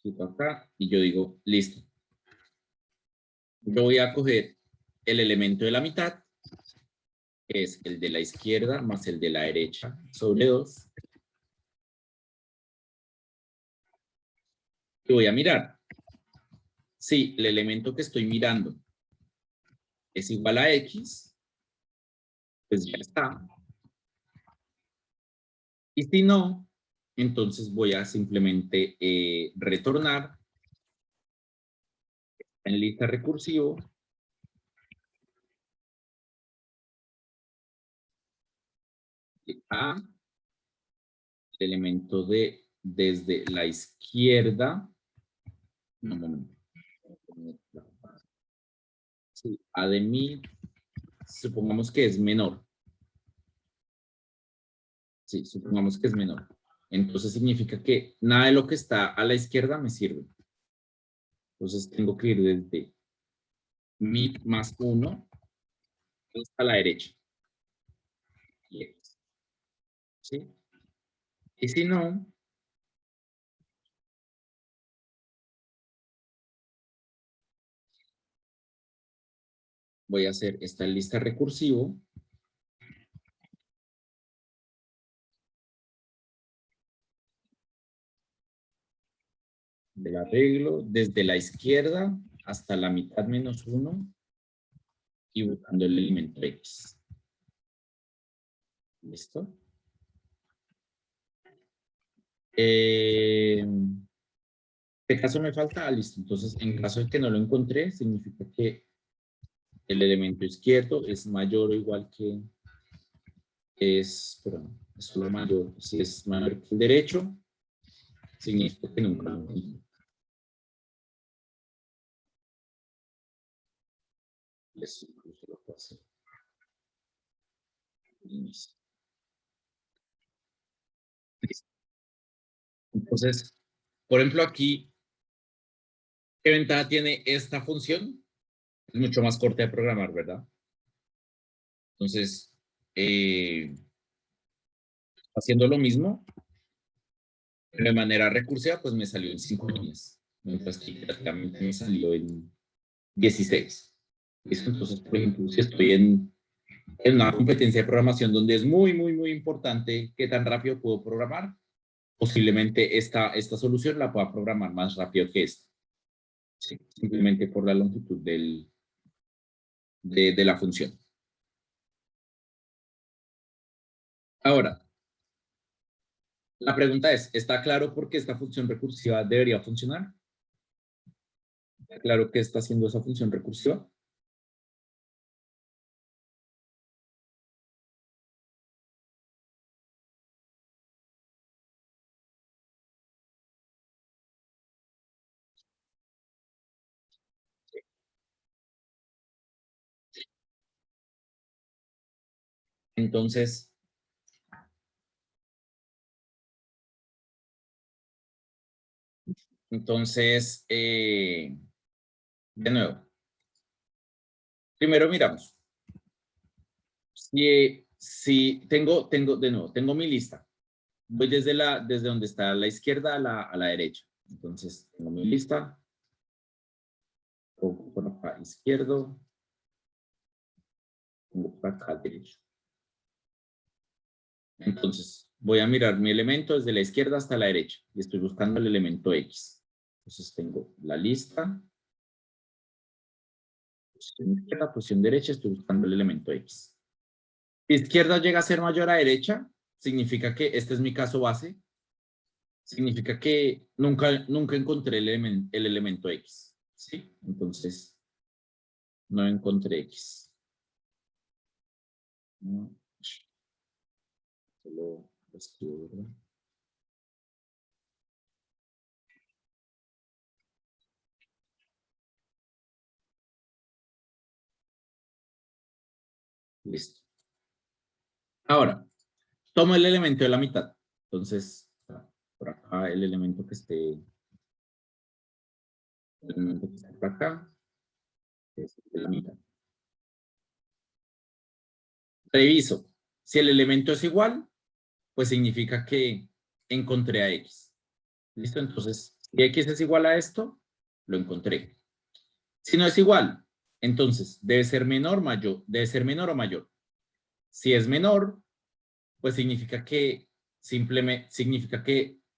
quito acá y yo digo, listo. Yo voy a coger el elemento de la mitad, que es el de la izquierda más el de la derecha, sobre 2. Y voy a mirar. Si el elemento que estoy mirando es igual a X, pues ya está. Y si no, entonces voy a simplemente retornar en lista recursivo a el elemento de desde la izquierda. Un momento. Sí, a de mi, supongamos que es menor. Sí, supongamos que es menor. Entonces significa que nada de lo que está a la izquierda me sirve. Entonces tengo que ir desde mi más 1 hasta la derecha. ¿Sí? Y si no, voy a hacer esta lista recursivo. del arreglo desde la izquierda hasta la mitad menos 1 y buscando el elemento X. ¿Listo? ¿Qué caso me falta? Ah, listo. Entonces, en caso de que no lo encontré, significa que el elemento izquierdo es mayor o igual que es solo mayor. Si es mayor que el derecho, significa que nunca lo encontré. Eso incluso lo puedo hacer. Listo. Entonces, por ejemplo, aquí, ¿qué ventaja tiene esta función? Es mucho más corta de programar, ¿verdad? Entonces, haciendo lo mismo, pero de manera recursiva, pues me salió en 5 líneas, mientras que prácticamente me salió en 16. ¿Listo? Entonces, por ejemplo, si estoy en una competencia de programación donde es muy, muy, muy importante qué tan rápido puedo programar, posiblemente esta solución la pueda programar más rápido que esta. Sí, simplemente por la longitud de la función. Ahora, la pregunta es, ¿está claro por qué esta función recursiva debería funcionar? ¿Está claro qué está haciendo esa función recursiva? Entonces, de nuevo, primero miramos. Si de nuevo, tengo mi lista. Voy desde donde está a la izquierda a la derecha. Entonces, tengo mi lista. Pongo por acá izquierdo. Pongo por acá derecho. Entonces, voy a mirar mi elemento desde la izquierda hasta la derecha. Y estoy buscando el elemento X. Entonces, tengo la lista. Posición izquierda, posición derecha, estoy buscando el elemento X. Si izquierda llega a ser mayor a derecha, significa que este es mi caso base. Significa que nunca encontré el elemento X. ¿Sí? Entonces, no encontré X. No, solo lo escribo, ¿verdad? Listo. Ahora, tomo el elemento de la mitad. Entonces, por acá el elemento que esté por acá es de la mitad. Reviso. Si el elemento es igual, pues significa que encontré a X. ¿Listo? Entonces, si X es igual a esto, lo encontré. Si no es igual, entonces debe ser menor o mayor. Si es menor, pues significa que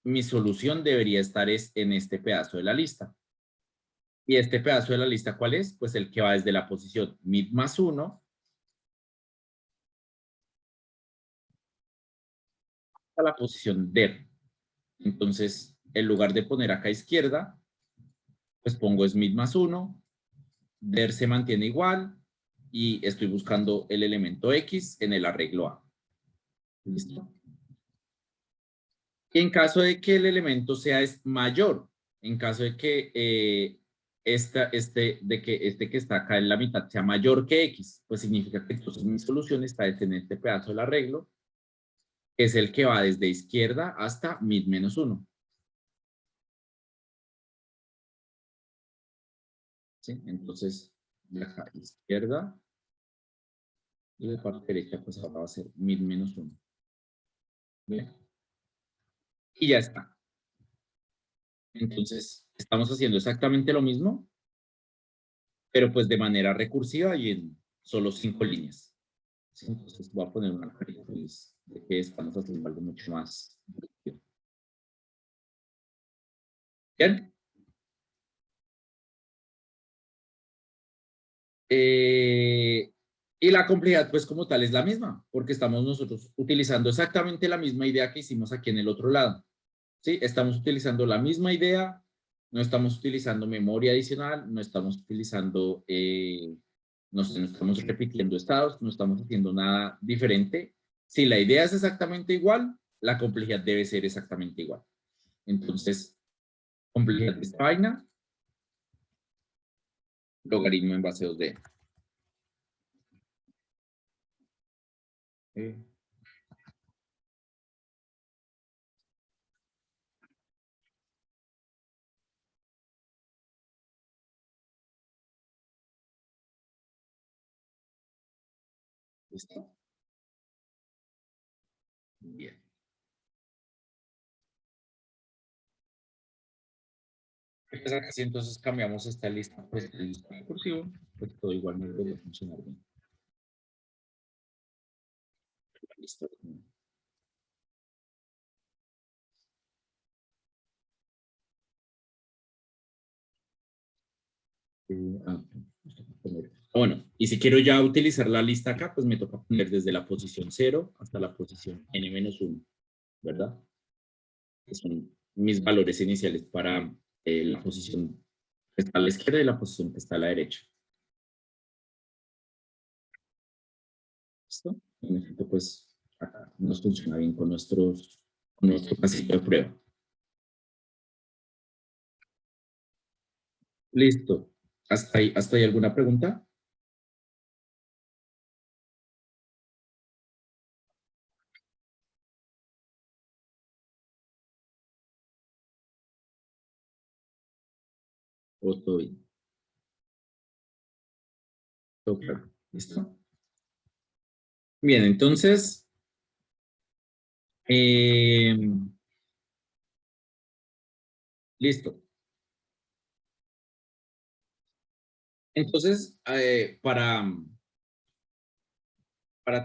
mi solución debería estar en este pedazo de la lista. ¿Y este pedazo de la lista cuál es? Pues el que va desde la posición mid más 1 a la posición der. Entonces, en lugar de poner acá a izquierda, pues pongo es mid más 1, der se mantiene igual y estoy buscando el elemento X en el arreglo A. ¿Listo? Y en caso de que el elemento sea mayor, en caso de que este que está acá en la mitad sea mayor que X, pues significa que entonces mi solución está en este pedazo del arreglo, que es el que va desde izquierda hasta mid menos 1. ¿Sí? Entonces, de acá izquierda y de parte derecha, pues ahora va a ser mid menos 1. ¿Bien? Y ya está. Entonces, estamos haciendo exactamente lo mismo, pero pues de manera recursiva y en solo 5 líneas. ¿Sí? Entonces voy a poner una carita feliz de que estamos haciendo algo mucho más divertido. ¿Bien? Y la complejidad, pues como tal, es la misma, porque estamos nosotros utilizando exactamente la misma idea que hicimos aquí en el otro lado. ¿Sí? Estamos utilizando la misma idea, no estamos utilizando memoria adicional, no estamos utilizando, no estamos repitiendo estados, no estamos haciendo nada diferente. Si la idea es exactamente igual, la complejidad debe ser exactamente igual. Entonces, complejidad de esta vaina, logaritmo en base 2D. ¿Listo? Bien. Así entonces cambiamos esta lista por esta lista recursiva, pues todo igual no debería funcionar bien. Listo. Bueno, y si quiero ya utilizar la lista acá, pues me toca poner desde la posición 0 hasta la posición n-1, ¿verdad? Que son mis valores iniciales para la posición que está a la izquierda y la posición que está a la derecha. ¿Listo? En efecto, pues acá nos funciona bien con nuestro casillero de prueba. Listo. ¿Hasta ahí alguna pregunta? ¿O todo bien? ¿Todo claro? ¿Listo? Bien, entonces, listo. Entonces, para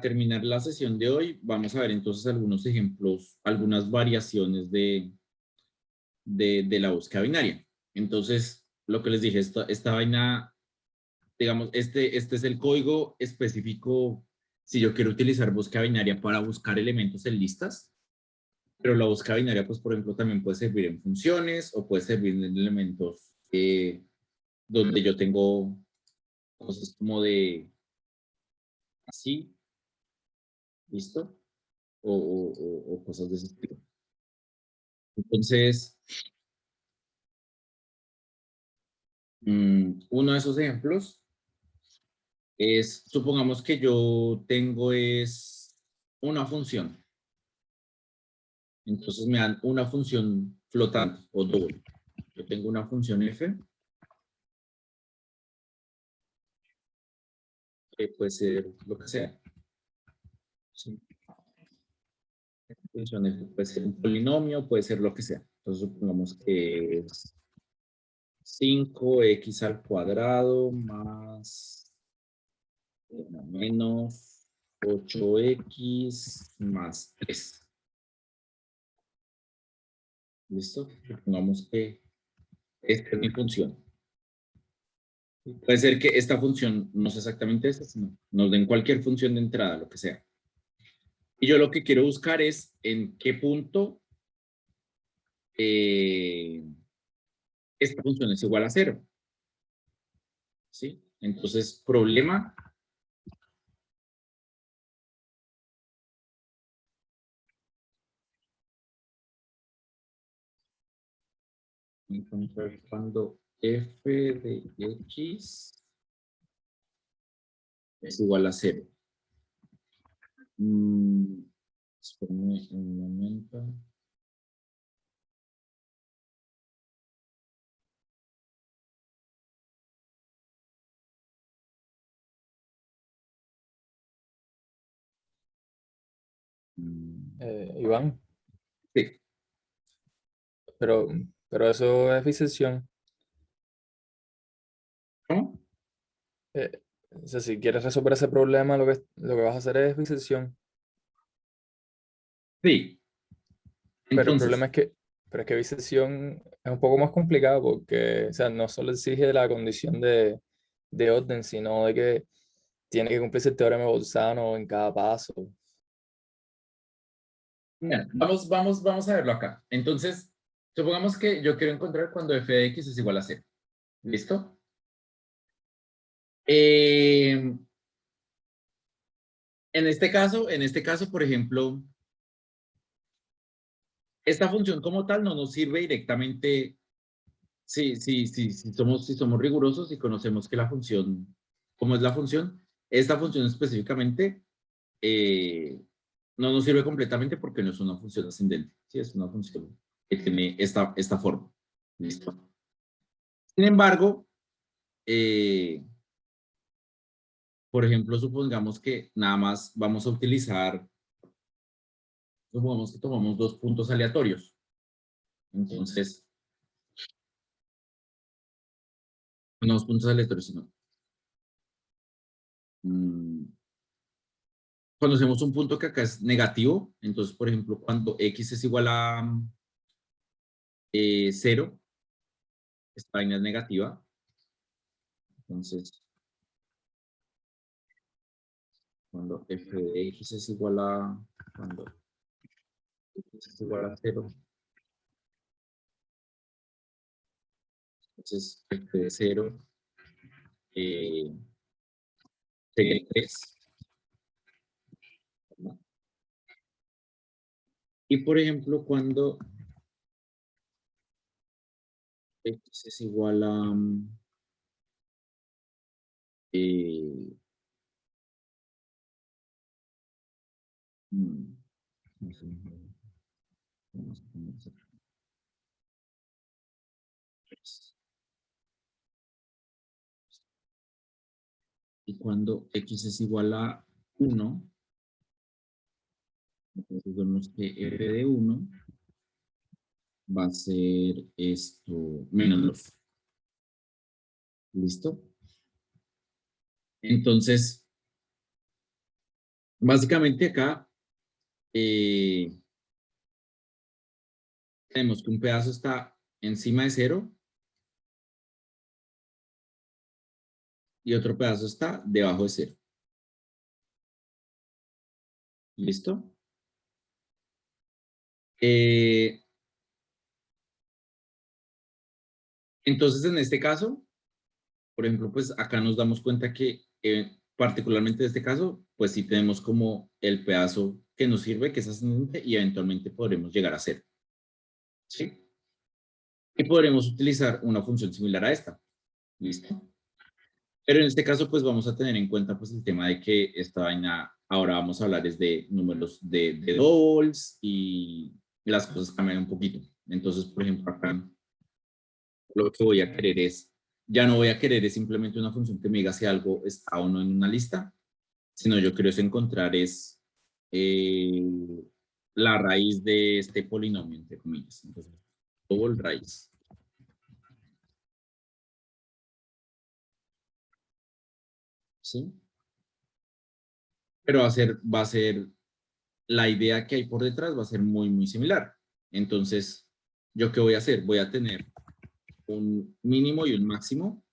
terminar la sesión de hoy, vamos a ver entonces algunos ejemplos, algunas variaciones de la búsqueda binaria. Entonces, lo que les dije, esta vaina, digamos, este es el código específico si yo quiero utilizar búsqueda binaria para buscar elementos en listas, pero la búsqueda binaria, pues, por ejemplo, también puede servir en funciones o puede servir en elementos donde yo tengo cosas como de así, ¿listo? O cosas de ese estilo. Entonces, uno de esos ejemplos es, supongamos que yo tengo una función. Entonces me dan una función flotante o doble. Yo tengo una función f, que puede ser lo que sea. ¿Sí? Función f puede ser un polinomio, puede ser lo que sea. Entonces supongamos que es 5x al cuadrado más menos 8x más 3. ¿Listo? Supongamos que esta es mi función. Puede ser que esta función no sea exactamente esta, sino nos den cualquier función de entrada, lo que sea. Y yo lo que quiero buscar es en qué punto esta función es igual a 0. ¿Sí? Entonces, problema. Encontrar cuando f de x es igual a 0. Espérame un momento. Iván, Sí. pero, pero eso es bisección. ¿Cómo? O sea, si quieres resolver ese problema, lo que vas a hacer es bisección. Sí. Pero el Entonces, problema es que bisección es un poco más complicado porque, o sea, no solo exige la condición de de orden, sino de que tiene que cumplirse el teorema de Bolzano en cada paso. Mira, vamos a verlo acá. Entonces, supongamos que yo quiero encontrar cuando f de x es igual a 0. ¿Listo? En este caso, por ejemplo, esta función como tal no nos sirve directamente. Si somos rigurosos y conocemos que la función, ¿cómo es la función? Esta función específicamente no nos sirve completamente porque no es una función ascendente. Sí, es una función que tiene esta forma. ¿Listo? Sin embargo, por ejemplo, supongamos que nada más vamos a utilizar, supongamos que tomamos 2 puntos aleatorios. Entonces, no 2 puntos aleatorios, sino cuando hacemos un punto que acá es negativo, entonces, por ejemplo, cuando x es igual a 0, esta vaina es negativa. Entonces, cuando f de x es igual a, cuando x es igual a 0, entonces f de 0 sería 3. ¿No? Y, por ejemplo, cuando x es igual a no sé, vamos a poner eso. Y cuando x es igual a 1, entonces vemos que f de 1 va a ser esto menos 2. ¿Listo? Entonces, básicamente acá tenemos que un pedazo está encima de 0 y otro pedazo está debajo de 0. ¿Listo? Entonces, en este caso, por ejemplo, pues acá nos damos cuenta que particularmente en este caso, pues sí tenemos como el pedazo que nos sirve, que es ascendente, y eventualmente podremos llegar a 0. ¿Sí? Y podremos utilizar una función similar a esta. ¿Listo? Pero en este caso, pues vamos a tener en cuenta pues el tema de que esta vaina, ahora vamos a hablar es de números de doubles y las cosas cambian un poquito. Entonces, por ejemplo, acá lo que voy a querer es, ya no voy a querer es simplemente una función que me diga si algo está o no en una lista, sino yo quiero es encontrar es eh, la raíz de este polinomio, entre comillas. Entonces, double raíz. ¿Sí? Pero va a ser, la idea que hay por detrás va a ser muy, muy similar. Entonces, ¿yo qué voy a hacer? Voy a tener un mínimo y un máximo.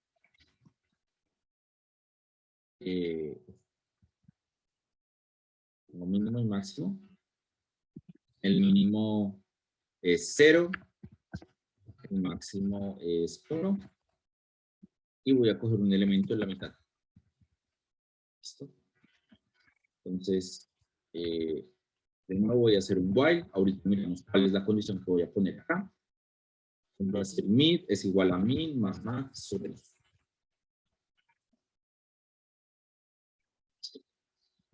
Un mínimo y máximo. El mínimo es 0. El máximo es 1. Y voy a coger un elemento en la mitad. ¿Listo? Entonces, de nuevo voy a hacer un while. Ahorita miremos cuál es la condición que voy a poner acá. Va a ser mid es igual a min más max sobre 2.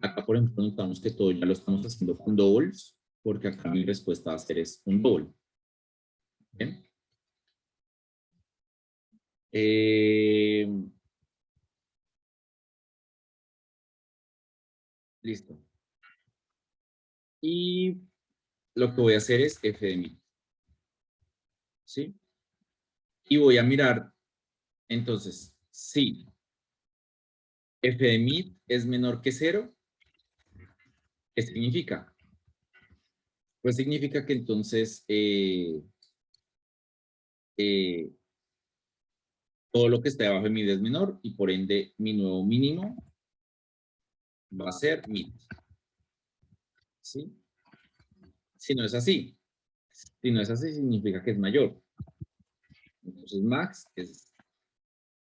Acá, por ejemplo, notamos que todo ya lo estamos haciendo con doubles, porque acá mi respuesta va a ser es un double. ¿Bien? Listo. Y lo que voy a hacer es f de mid. ¿Sí? Y voy a mirar, entonces, si f de mid es menor que 0, ¿qué significa? Pues significa que entonces todo lo que esté debajo de mid es menor y por ende mi nuevo mínimo va a ser mid. ¿Sí? Si no es así, significa que es mayor. Entonces max es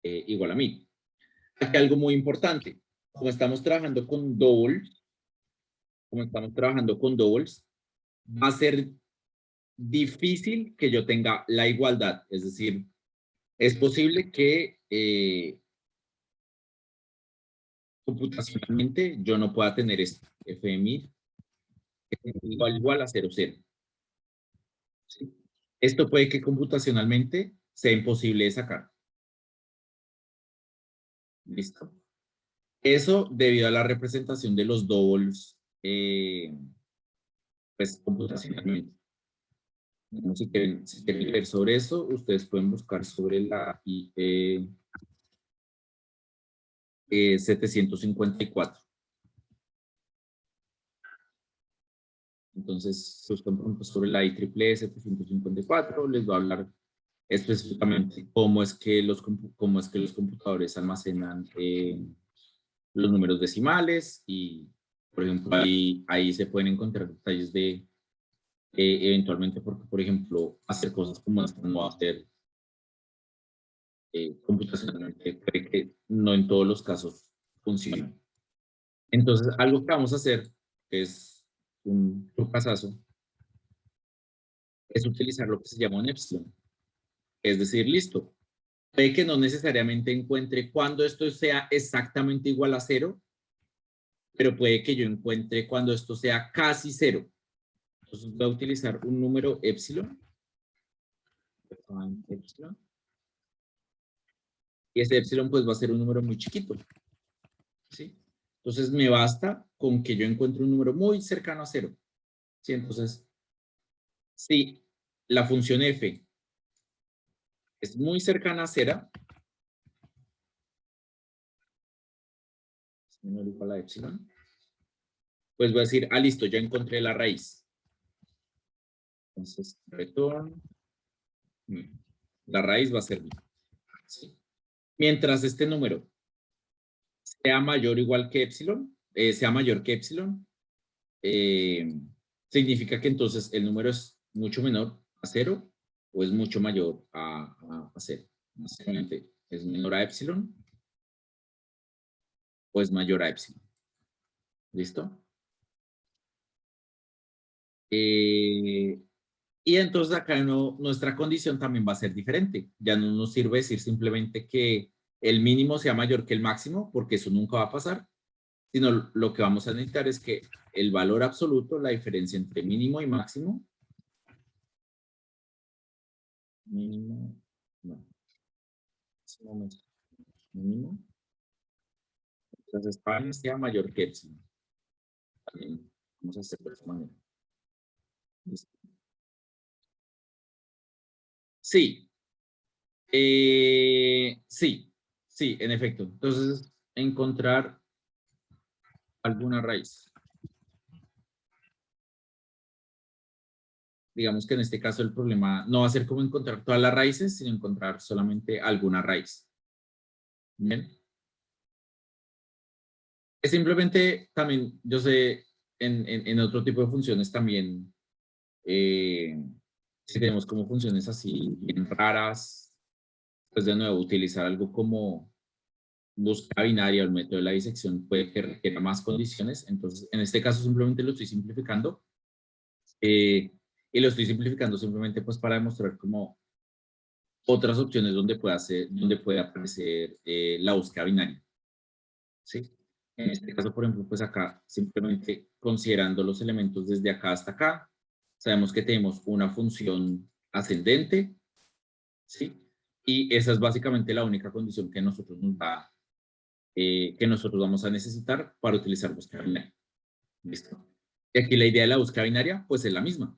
igual a mid. Aquí algo muy importante. Como estamos trabajando con doubles, va a ser difícil que yo tenga la igualdad. Es decir, es posible que computacionalmente yo no pueda tener esto. F de mid igual a 0, 0. ¿Sí? Esto puede que computacionalmente sea imposible de sacar. ¿Listo? Eso debido a la representación de los doubles, pues computacionalmente. Si quieren ver sobre eso, ustedes pueden buscar sobre la IE 754. Entonces, si buscan sobre la IEEE 754, les va a hablar específicamente cómo es que los computadores almacenan los números decimales y, por ejemplo, ahí se pueden encontrar detalles de eventualmente porque, por ejemplo, hacer cosas como esta no va a ser computacionalmente, puede que no en todos los casos funcione. Entonces, algo que vamos a hacer, que es un trucazazo, es utilizar lo que se llama un epsilon. Es decir, listo, puede que no necesariamente encuentre cuando esto sea exactamente igual a 0, pero puede que yo encuentre cuando esto sea casi 0. Entonces voy a utilizar un número epsilon. Y ese epsilon pues va a ser un número muy chiquito. ¿Sí? Entonces me basta con que yo encuentre un número muy cercano a 0. ¿Sí? Entonces, si la función f es muy cercana a 0, es menor o igual a epsilon, pues voy a decir, listo, ya encontré la raíz. Entonces, return. La raíz va a ser 1. ¿Sí? Mientras este número sea mayor o igual que epsilon, sea mayor que epsilon, significa que entonces el número es mucho menor a 0 o es mucho mayor a 0. Básicamente es menor a epsilon o es mayor a epsilon. ¿Listo? Y entonces acá nuestra condición también va a ser diferente. Ya no nos sirve decir simplemente que el mínimo sea mayor que el máximo, porque eso nunca va a pasar, sino lo que vamos a necesitar es que el valor absoluto, la diferencia entre mínimo y máximo, mínimo, no, mínimo, entonces para sea mayor que epsilon. También vamos a hacerlo de esta manera. ¿Listo? Sí, sí, en efecto. Entonces, encontrar alguna raíz. Digamos que en este caso el problema no va a ser como encontrar todas las raíces, sino encontrar solamente alguna raíz. ¿Bien? Es simplemente también, yo sé, en otro tipo de funciones también, si tenemos como funciones así bien raras, pues de nuevo, utilizar algo como búsqueda binaria o el método de la disección puede que requiera más condiciones. Entonces, en este caso simplemente lo estoy simplificando. Y lo estoy simplificando simplemente pues para demostrar como otras opciones donde puede aparecer la búsqueda binaria. ¿Sí? En este caso, por ejemplo, pues acá simplemente considerando los elementos desde acá hasta acá, sabemos que tenemos una función ascendente, ¿sí? Y esa es básicamente la única condición que nosotros vamos a necesitar para utilizar búsqueda binaria. ¿Listo? Y aquí la idea de la búsqueda binaria, pues es la misma.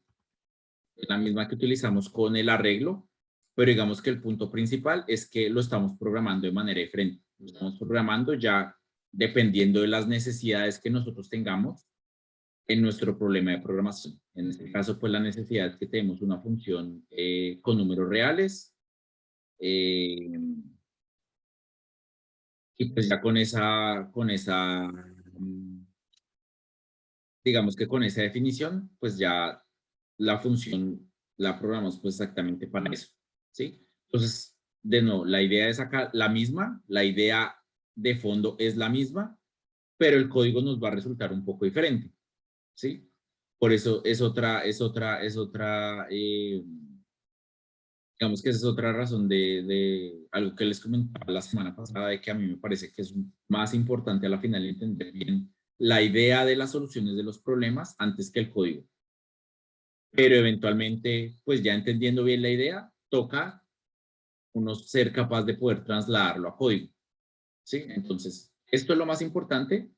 Es la misma que utilizamos con el arreglo, pero digamos que el punto principal es que lo estamos programando de manera diferente. Lo estamos programando ya dependiendo de las necesidades que nosotros tengamos en nuestro problema de programación. En este caso, pues la necesidad es que tenemos una función con números reales Y pues ya digamos que con esa definición, pues ya la función la programamos pues exactamente para eso, ¿sí? Entonces, de nuevo, la idea es acá la misma, la idea de fondo es la misma, pero el código nos va a resultar un poco diferente, ¿sí? Por eso digamos que esa es otra razón de algo que les comentaba la semana pasada, de que a mí me parece que es más importante a la final entender bien la idea de las soluciones de los problemas antes que el código. Pero eventualmente, pues ya entendiendo bien la idea, toca uno ser capaz de poder trasladarlo a código, ¿sí? Entonces, esto es lo más importante,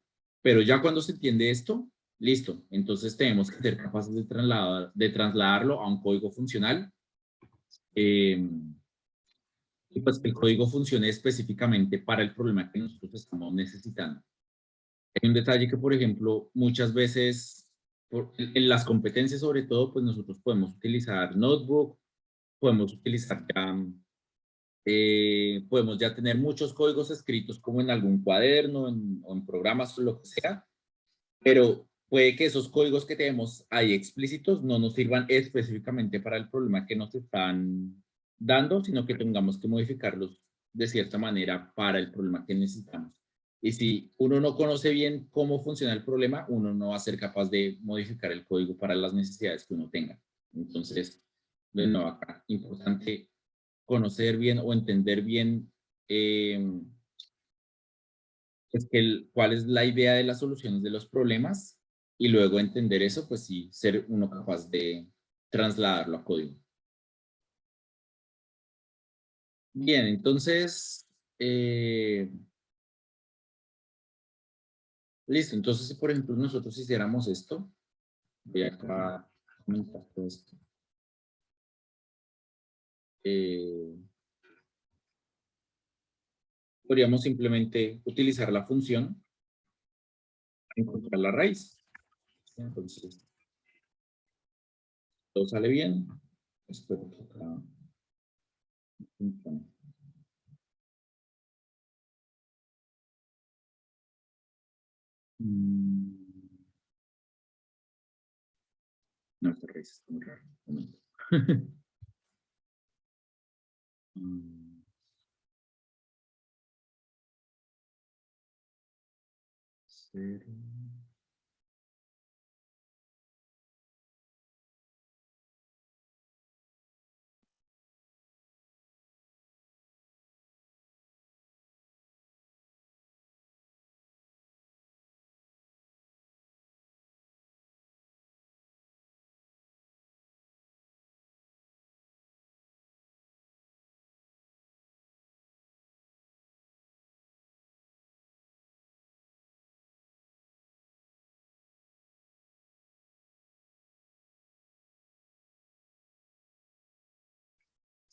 pero ya cuando se entiende esto, listo. Entonces tenemos que ser capaces de trasladarlo a un código funcional. Y pues que el código funcione específicamente para el problema que nosotros estamos necesitando. Hay un detalle que, por ejemplo, muchas veces, en las competencias sobre todo, pues nosotros podemos utilizar Notebook, podemos utilizar ya, podemos ya tener muchos códigos escritos como en algún cuaderno o en programas o lo que sea, pero puede que esos códigos que tenemos ahí explícitos no nos sirvan específicamente para el problema que nos están dando, sino que tengamos que modificarlos de cierta manera para el problema que necesitamos. Y si uno no conoce bien cómo funciona el problema, uno no va a ser capaz de modificar el código para las necesidades que uno tenga. Entonces, de nuevo acá, importante conocer bien o entender bien es que cuál es la idea de las soluciones de los problemas y luego entender eso, pues sí, ser uno capaz de trasladarlo a código. Bien, entonces, listo. Entonces, si por ejemplo nosotros hiciéramos esto, voy acá a comentar todo esto. Podríamos simplemente utilizar la función para encontrar la raíz. Entonces, todo sale bien. Espero que acá funcione. No, esta raíz está muy rara. Un momento. Cero.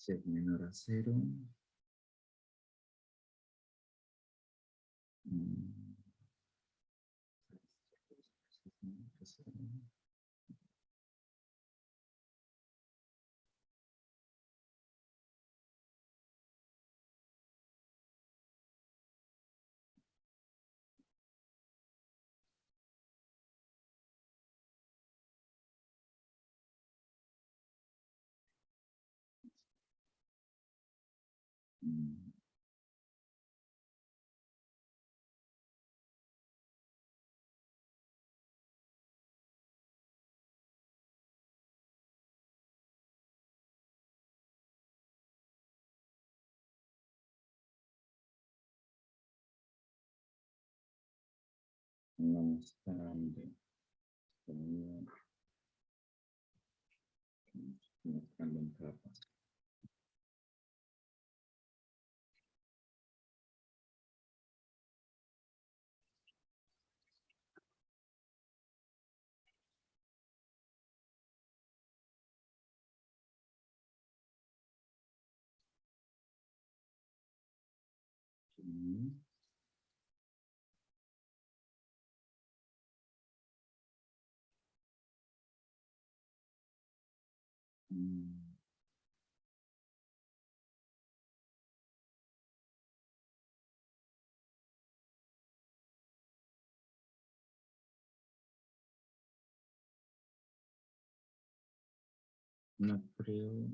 C menor a cero. Más grande. Mostrando en capas. No creo.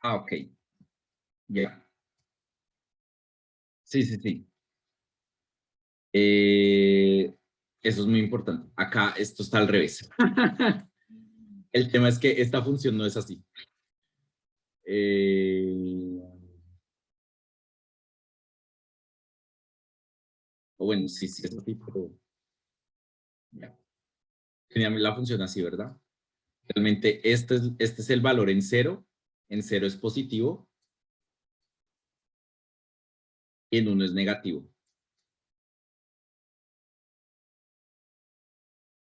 Ah, ok. Ya. Sí, sí, sí. Eso es muy importante. Acá esto está al revés. El tema es que esta función no es así. O bueno, sí, sí es así, pero ya. Tenía la función así, ¿verdad? Realmente este es el valor en cero es positivo y en uno es negativo.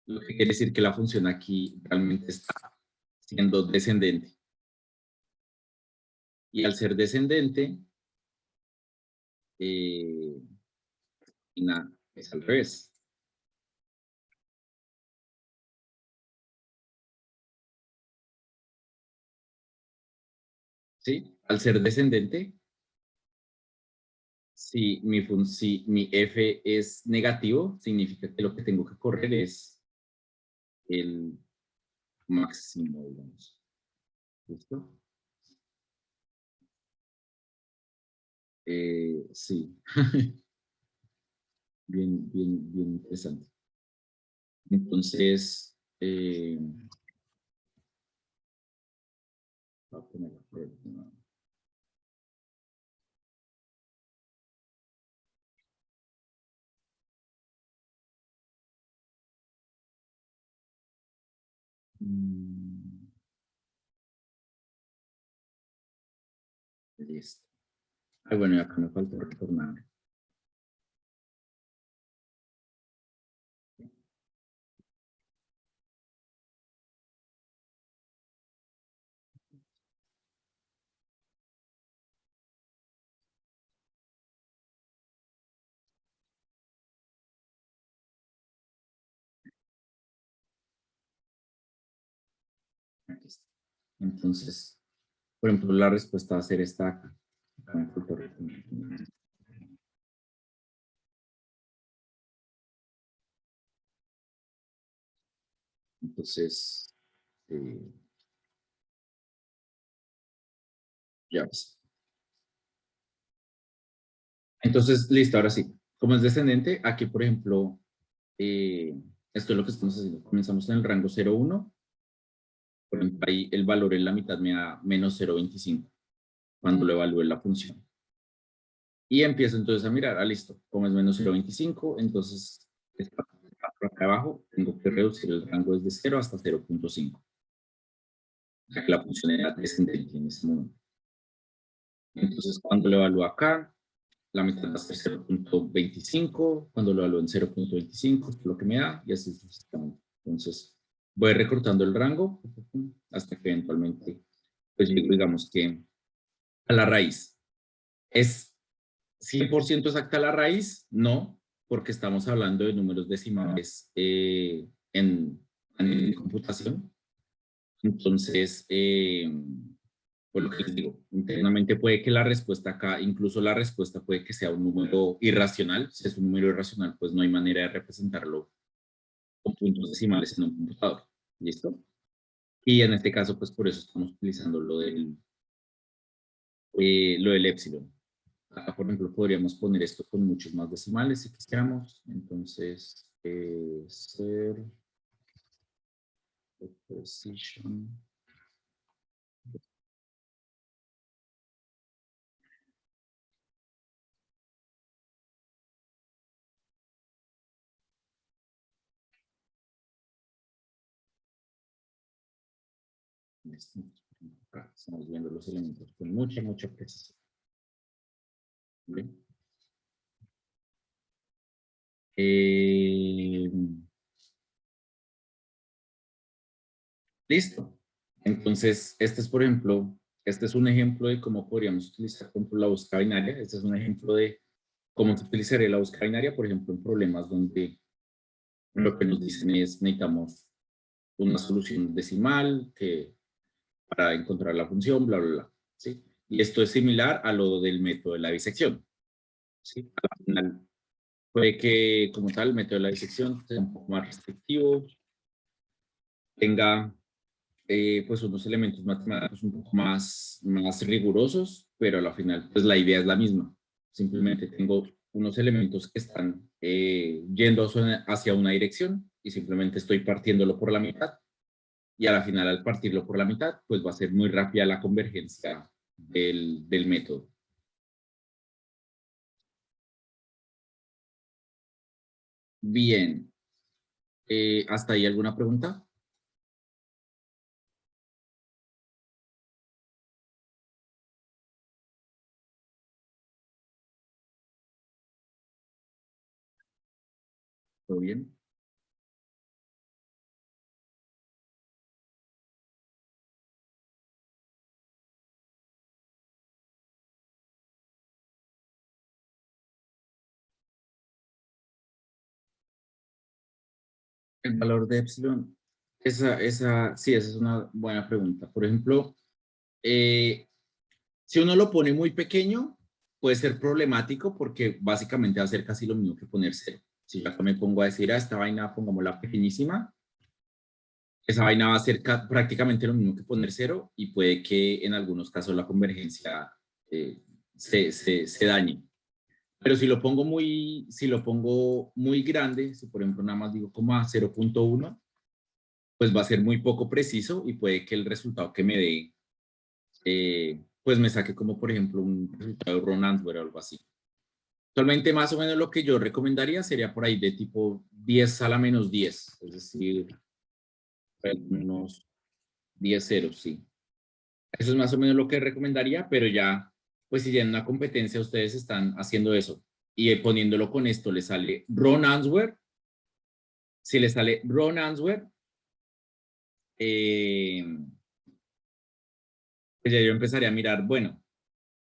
Lo que quiere decir que la función aquí realmente está siendo descendente. Y al ser descendente, y nada, es al revés. ¿Sí? Al ser descendente, si mi f es negativo, significa que lo que tengo que correr es el máximo, digamos. ¿Listo? Sí. Bien, bien, bien interesante. Entonces, voy a poner listo. Ay, bueno, y acá me falta retornar. Aquí está. Entonces, por ejemplo, la respuesta va a ser esta acá. Acá me faltó retornar. Entonces, ya ves. Entonces, listo, ahora sí. Como es descendente, aquí, por ejemplo, esto es lo que estamos haciendo. Comenzamos en el rango 0,1. Por ejemplo, ahí el valor en la mitad me da menos 0,25 cuando lo evalúe la función. Y empiezo entonces a mirar, listo, como es menos 0,25, entonces por acá abajo tengo que reducir el rango desde 0 hasta 0,5. Ya que la función era descendente en este momento. Entonces, cuando lo evalúo acá, la mitad va a ser 0,25, cuando lo evalúo en 0,25, es lo que me da, y así sucesivamente. Entonces, voy recortando el rango hasta que eventualmente, pues llego, digamos que a la raíz. ¿Es 100% exacta la raíz? No, porque estamos hablando de números decimales a nivel de computación. Entonces, pues lo que les digo, internamente puede que la respuesta acá, incluso la respuesta puede que sea un número irracional. Si es un número irracional, pues no hay manera de representarlo con puntos decimales en un computador. ¿Listo? Y en este caso, pues por eso estamos utilizando lo del epsilon. Acá, por ejemplo, podríamos poner esto con muchos más decimales si quisiéramos. Entonces, ser precision. Acá estamos viendo los elementos con mucha precisión. ¿Bien? Listo. Entonces, este es, por ejemplo, este es un ejemplo de cómo podríamos utilizar, por ejemplo, la búsqueda binaria. Este es un ejemplo de cómo se utilizaría la búsqueda binaria, por ejemplo, en problemas donde lo que nos dicen es necesitamos una solución decimal que, para encontrar la función, bla, bla, bla. ¿Sí? Y esto es similar a lo del método de la disección. ¿Sí? Al final, puede que, como tal, el método de la disección sea un poco más restrictivo, tenga pues unos elementos matemáticos un poco más rigurosos, pero a la final pues la idea es la misma. Simplemente tengo unos elementos que están yendo hacia una dirección y simplemente estoy partiéndolo por la mitad. Y a la final, al partirlo por la mitad, pues va a ser muy rápida la convergencia del método. Bien. ¿Hasta ahí alguna pregunta? ¿Todo bien? El valor de epsilon. Sí, esa es una buena pregunta. Por ejemplo, si uno lo pone muy pequeño, puede ser problemático porque básicamente va a ser casi lo mismo que poner cero. Si yo acá me pongo a decir, esta vaina pongámosla pequeñísima, esa vaina va a ser prácticamente lo mismo que poner cero y puede que en algunos casos la convergencia se dañe. Pero si lo pongo muy grande, si por ejemplo nada más digo como a 0.1, pues va a ser muy poco preciso y puede que el resultado que me dé, pues me saque como por ejemplo un resultado de Ron Answer o algo así. Actualmente más o menos lo que yo recomendaría sería por ahí de tipo 10 a la menos 10, es decir, unos 10 ceros, sí. Eso es más o menos lo que recomendaría, pero ya, pues si ya en una competencia ustedes están haciendo eso y poniéndolo con esto, le sale Ron Answer. Si le sale Ron Answer, pues ya yo empezaría a mirar, bueno,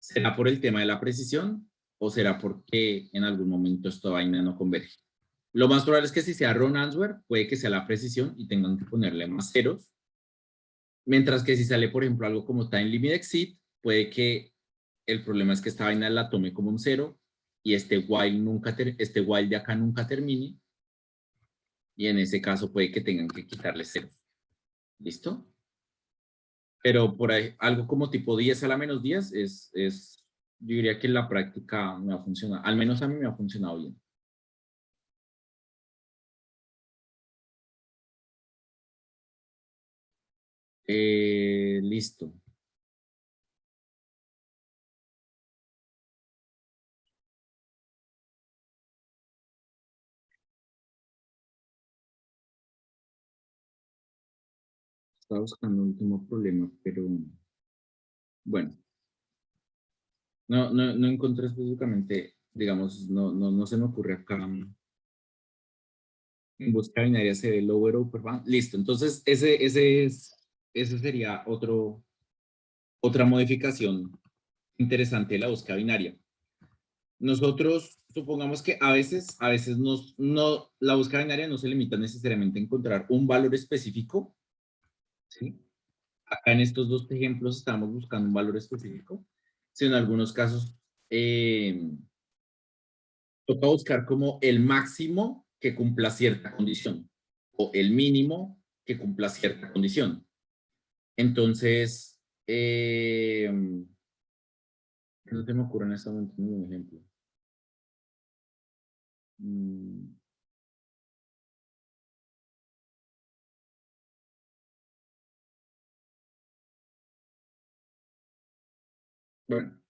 ¿será por el tema de la precisión o será porque en algún momento esta vaina no converge? Lo más probable es que si sea Ron Answer, puede que sea la precisión y tengan que ponerle más ceros. Mientras que si sale, por ejemplo, algo como Time Limit Exceed, puede que el problema es que esta vaina la tome como un cero y este while de acá nunca termine. Y en ese caso puede que tengan que quitarle ceros. ¿Listo? Pero por ahí, algo como tipo 10 a la menos 10 yo diría que en la práctica me ha funcionado. Al menos a mí me ha funcionado bien. Listo. Estaba buscando el último problema, pero bueno. No encontré específicamente, digamos, no se me ocurre acá. En busca binaria se ve lower upper bound. Listo, entonces ese sería otra modificación interesante de la búsqueda binaria. Nosotros supongamos que a veces la búsqueda binaria no se limita necesariamente a encontrar un valor específico, ¿sí? Acá en estos dos ejemplos estamos buscando un valor específico, sino en algunos casos toca buscar como el máximo que cumpla cierta condición o el mínimo que cumpla cierta condición. Entonces, no se me ocurre en este momento ningún ejemplo. Bueno,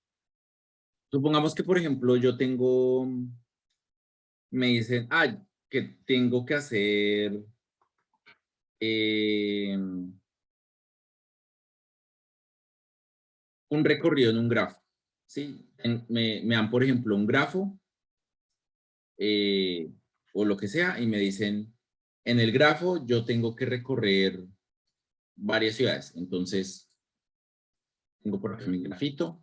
supongamos que, por ejemplo, me dicen, que tengo que hacer un recorrido en un grafo. ¿Sí? Me dan, por ejemplo, un grafo o lo que sea y me dicen, en el grafo yo tengo que recorrer varias ciudades. Entonces, tengo por aquí mi grafito.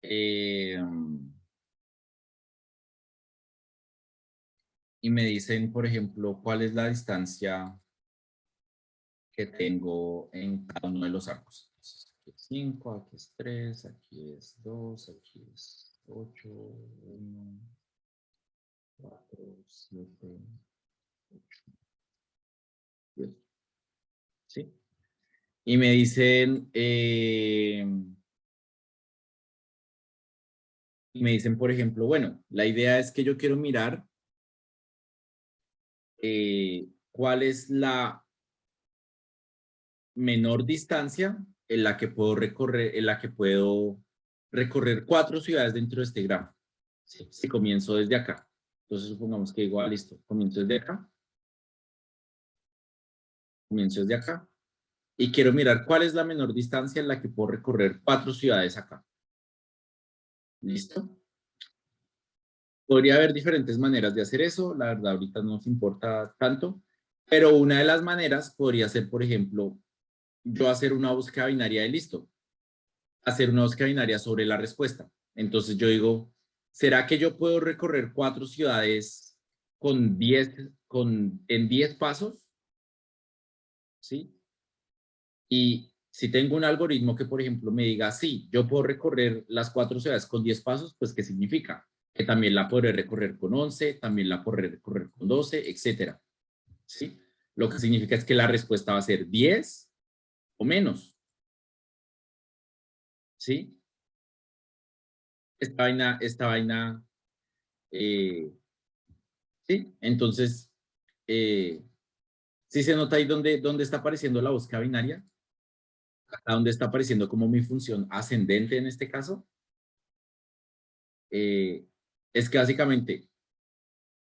Y me dicen, por ejemplo, cuál es la distancia que tengo en cada uno de los arcos. Entonces, aquí es 5, aquí es 3, aquí es 2, aquí es 8, 1, 4, 7, 8, 10. ¿Sí? Y me dicen, por ejemplo, bueno, la idea es que yo quiero mirar cuál es la menor distancia en la que puedo recorrer 4 ciudades dentro de este grafo. Si comienzo desde acá. Entonces supongamos que digo, listo, comienzo desde acá. Comienzo desde acá. Y quiero mirar cuál es la menor distancia en la que puedo recorrer 4 ciudades acá. ¿Listo? Podría haber diferentes maneras de hacer eso. La verdad, ahorita no nos importa tanto. Pero una de las maneras podría ser, por ejemplo, yo hacer una búsqueda binaria de listo. Hacer una búsqueda binaria sobre la respuesta. Entonces yo digo, ¿será que yo puedo recorrer 4 ciudades en 10 pasos? ¿Sí? Y si tengo un algoritmo que, por ejemplo, me diga, sí, yo puedo recorrer las 4 ciudades con 10 pasos, pues ¿qué significa? Que también la podré recorrer con 11, también la podré recorrer con 12, etcétera. ¿Sí? Lo que significa es que la respuesta va a ser 10 o menos. ¿Sí? Esta vaina, sí, entonces, ¿sí se nota ahí dónde está apareciendo la búsqueda binaria? Acá donde está apareciendo como mi función ascendente en este caso. Es que básicamente,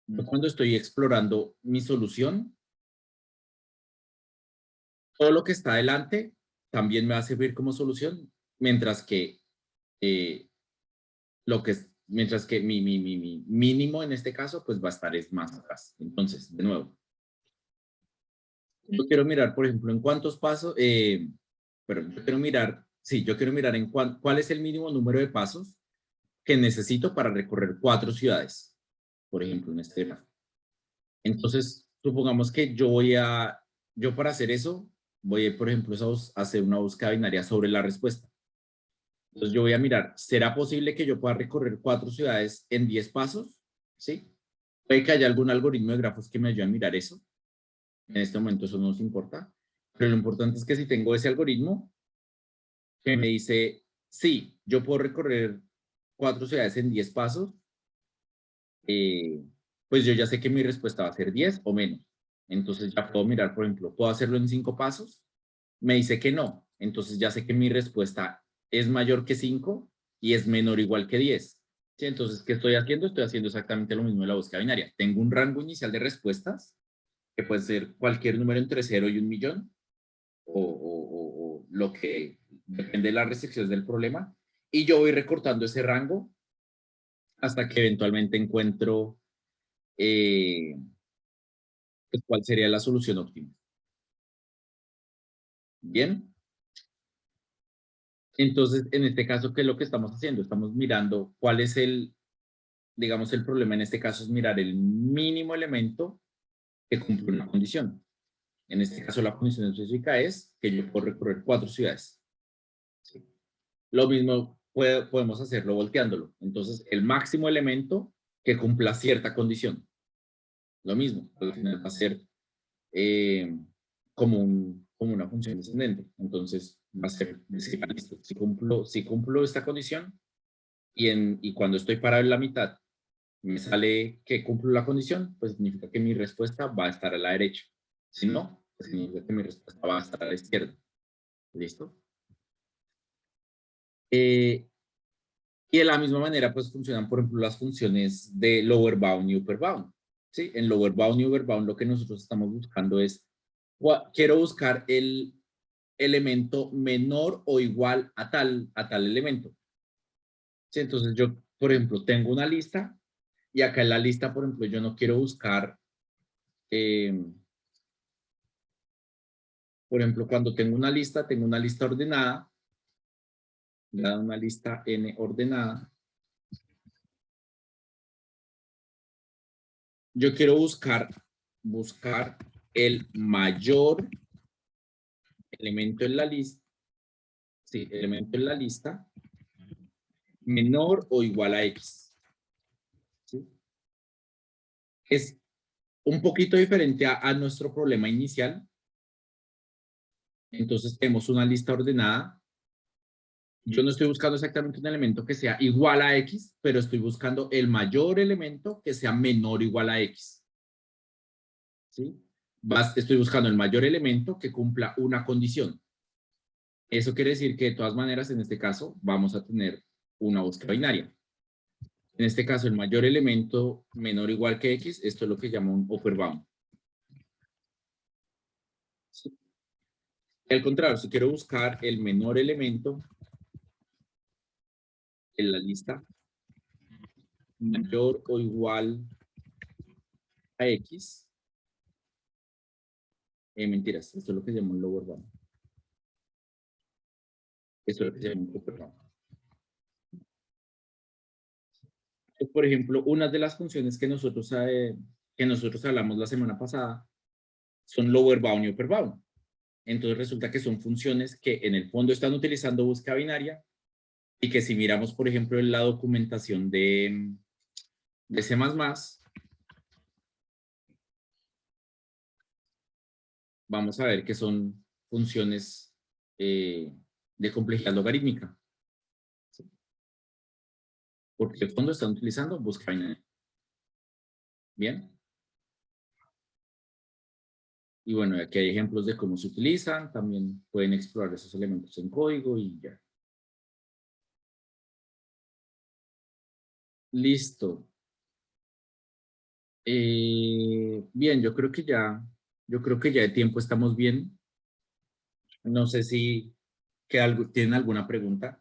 yo cuando estoy explorando mi solución, todo lo que está adelante también me va a servir como solución, mientras que mi mínimo en este caso, pues va a estar es más atrás. Entonces, de nuevo, yo quiero mirar, por ejemplo, en cuántos pasos, pero yo quiero mirar, sí, yo quiero mirar en cuál es el mínimo número de pasos que necesito para recorrer 4 ciudades, por ejemplo, en este grafo. Entonces, supongamos que yo para hacer eso, voy, por ejemplo, a hacer una búsqueda binaria sobre la respuesta. Entonces, yo voy a mirar, ¿será posible que yo pueda recorrer 4 ciudades en 10 pasos? ¿Sí? Puede que haya algún algoritmo de grafos que me ayude a mirar eso. En este momento eso no nos importa. Pero lo importante es que si tengo ese algoritmo que me dice, sí, yo puedo recorrer 4 ciudades en 10 pasos, pues yo ya sé que mi respuesta va a ser 10 o menos. Entonces ya puedo mirar, por ejemplo, ¿puedo hacerlo en 5 pasos? Me dice que no. Entonces ya sé que mi respuesta es mayor que 5 y es menor o igual que 10. ¿Sí? Entonces, ¿qué estoy haciendo? Estoy haciendo exactamente lo mismo en la búsqueda binaria. Tengo un rango inicial de respuestas, que puede ser cualquier número entre 0 y 1.000.000, o lo que depende de las restricciones del problema, y yo voy recortando ese rango hasta que eventualmente encuentro pues, cuál sería la solución óptima. Bien. Entonces, en este caso, ¿qué es lo que estamos haciendo? Estamos mirando cuál es digamos, el problema en este caso es mirar el mínimo elemento que cumple una condición. En este caso, la condición específica es que yo puedo recorrer 4 ciudades. ¿Sí? Lo mismo podemos hacerlo volteándolo. Entonces, el máximo elemento que cumpla cierta condición. Lo mismo, al final va a ser como una función descendente. Entonces, va a ser decir, listo, si cumplo esta condición, y cuando estoy parado en la mitad, me sale que cumplo la condición, pues significa que mi respuesta va a estar a la derecha. Si no, pues significa que mi respuesta va a estar a la izquierda. ¿Listo? Y de la misma manera, pues funcionan, por ejemplo, las funciones de lower bound y upper bound. ¿Sí? En lower bound y upper bound lo que nosotros estamos buscando es, quiero buscar el elemento menor o igual a tal elemento. ¿Sí? Entonces yo, por ejemplo, tengo una lista y acá en la lista, por ejemplo, yo no quiero buscar, por ejemplo, cuando tengo una lista ordenada, dada una lista n ordenada, yo quiero buscar el mayor elemento en la lista, sí, elemento en la lista, menor o igual a X. ¿Sí? Es un poquito diferente a nuestro problema inicial. Entonces tenemos una lista ordenada. Yo no estoy buscando exactamente un elemento que sea igual a X, pero estoy buscando el mayor elemento que sea menor o igual a X. ¿Sí? Estoy buscando el mayor elemento que cumpla una condición. Eso quiere decir que de todas maneras, en este caso, vamos a tener una búsqueda binaria. En este caso, el mayor elemento menor o igual que X, esto es lo que llama un upper bound. ¿Sí? Al contrario, si quiero buscar el menor elemento en la lista, mayor o igual a X, mentiras, esto es lo que se llama un lower bound. Esto es lo que se llama un upper bound. Por ejemplo, una de las funciones que nosotros hablamos la semana pasada son lower bound y upper bound. Entonces resulta que son funciones que en el fondo están utilizando búsqueda binaria y que si miramos, por ejemplo, en la documentación de C++, vamos a ver que son funciones de complejidad logarítmica. ¿Sí? Porque en el fondo están utilizando búsqueda binaria. Bien. Y bueno, aquí hay ejemplos de cómo se utilizan. También pueden explorar esos elementos en código y ya. Listo. Bien, yo creo que ya de tiempo estamos bien. No sé si tienen alguna pregunta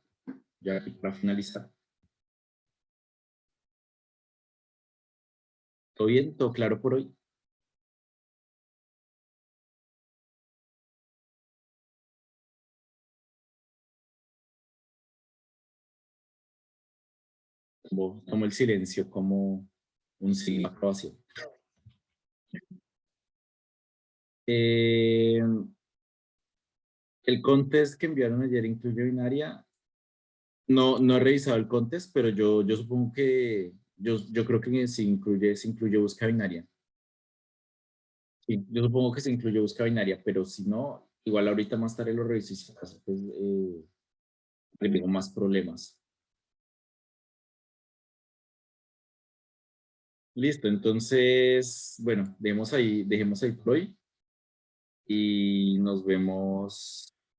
ya aquí para finalizar. ¿Todo bien? ¿Todo claro por hoy? Tomo el silencio como un signo de aprobación. El contest que enviaron ayer incluye binaria. No he revisado el contest, pero yo supongo que yo creo que se incluye búsqueda binaria. Sí, yo supongo que se incluye búsqueda binaria, pero si no, igual ahorita más tarde lo reviso y si acaso pues le tengo más problemas. Listo, entonces, bueno, dejemos ahí por hoy y nos vemos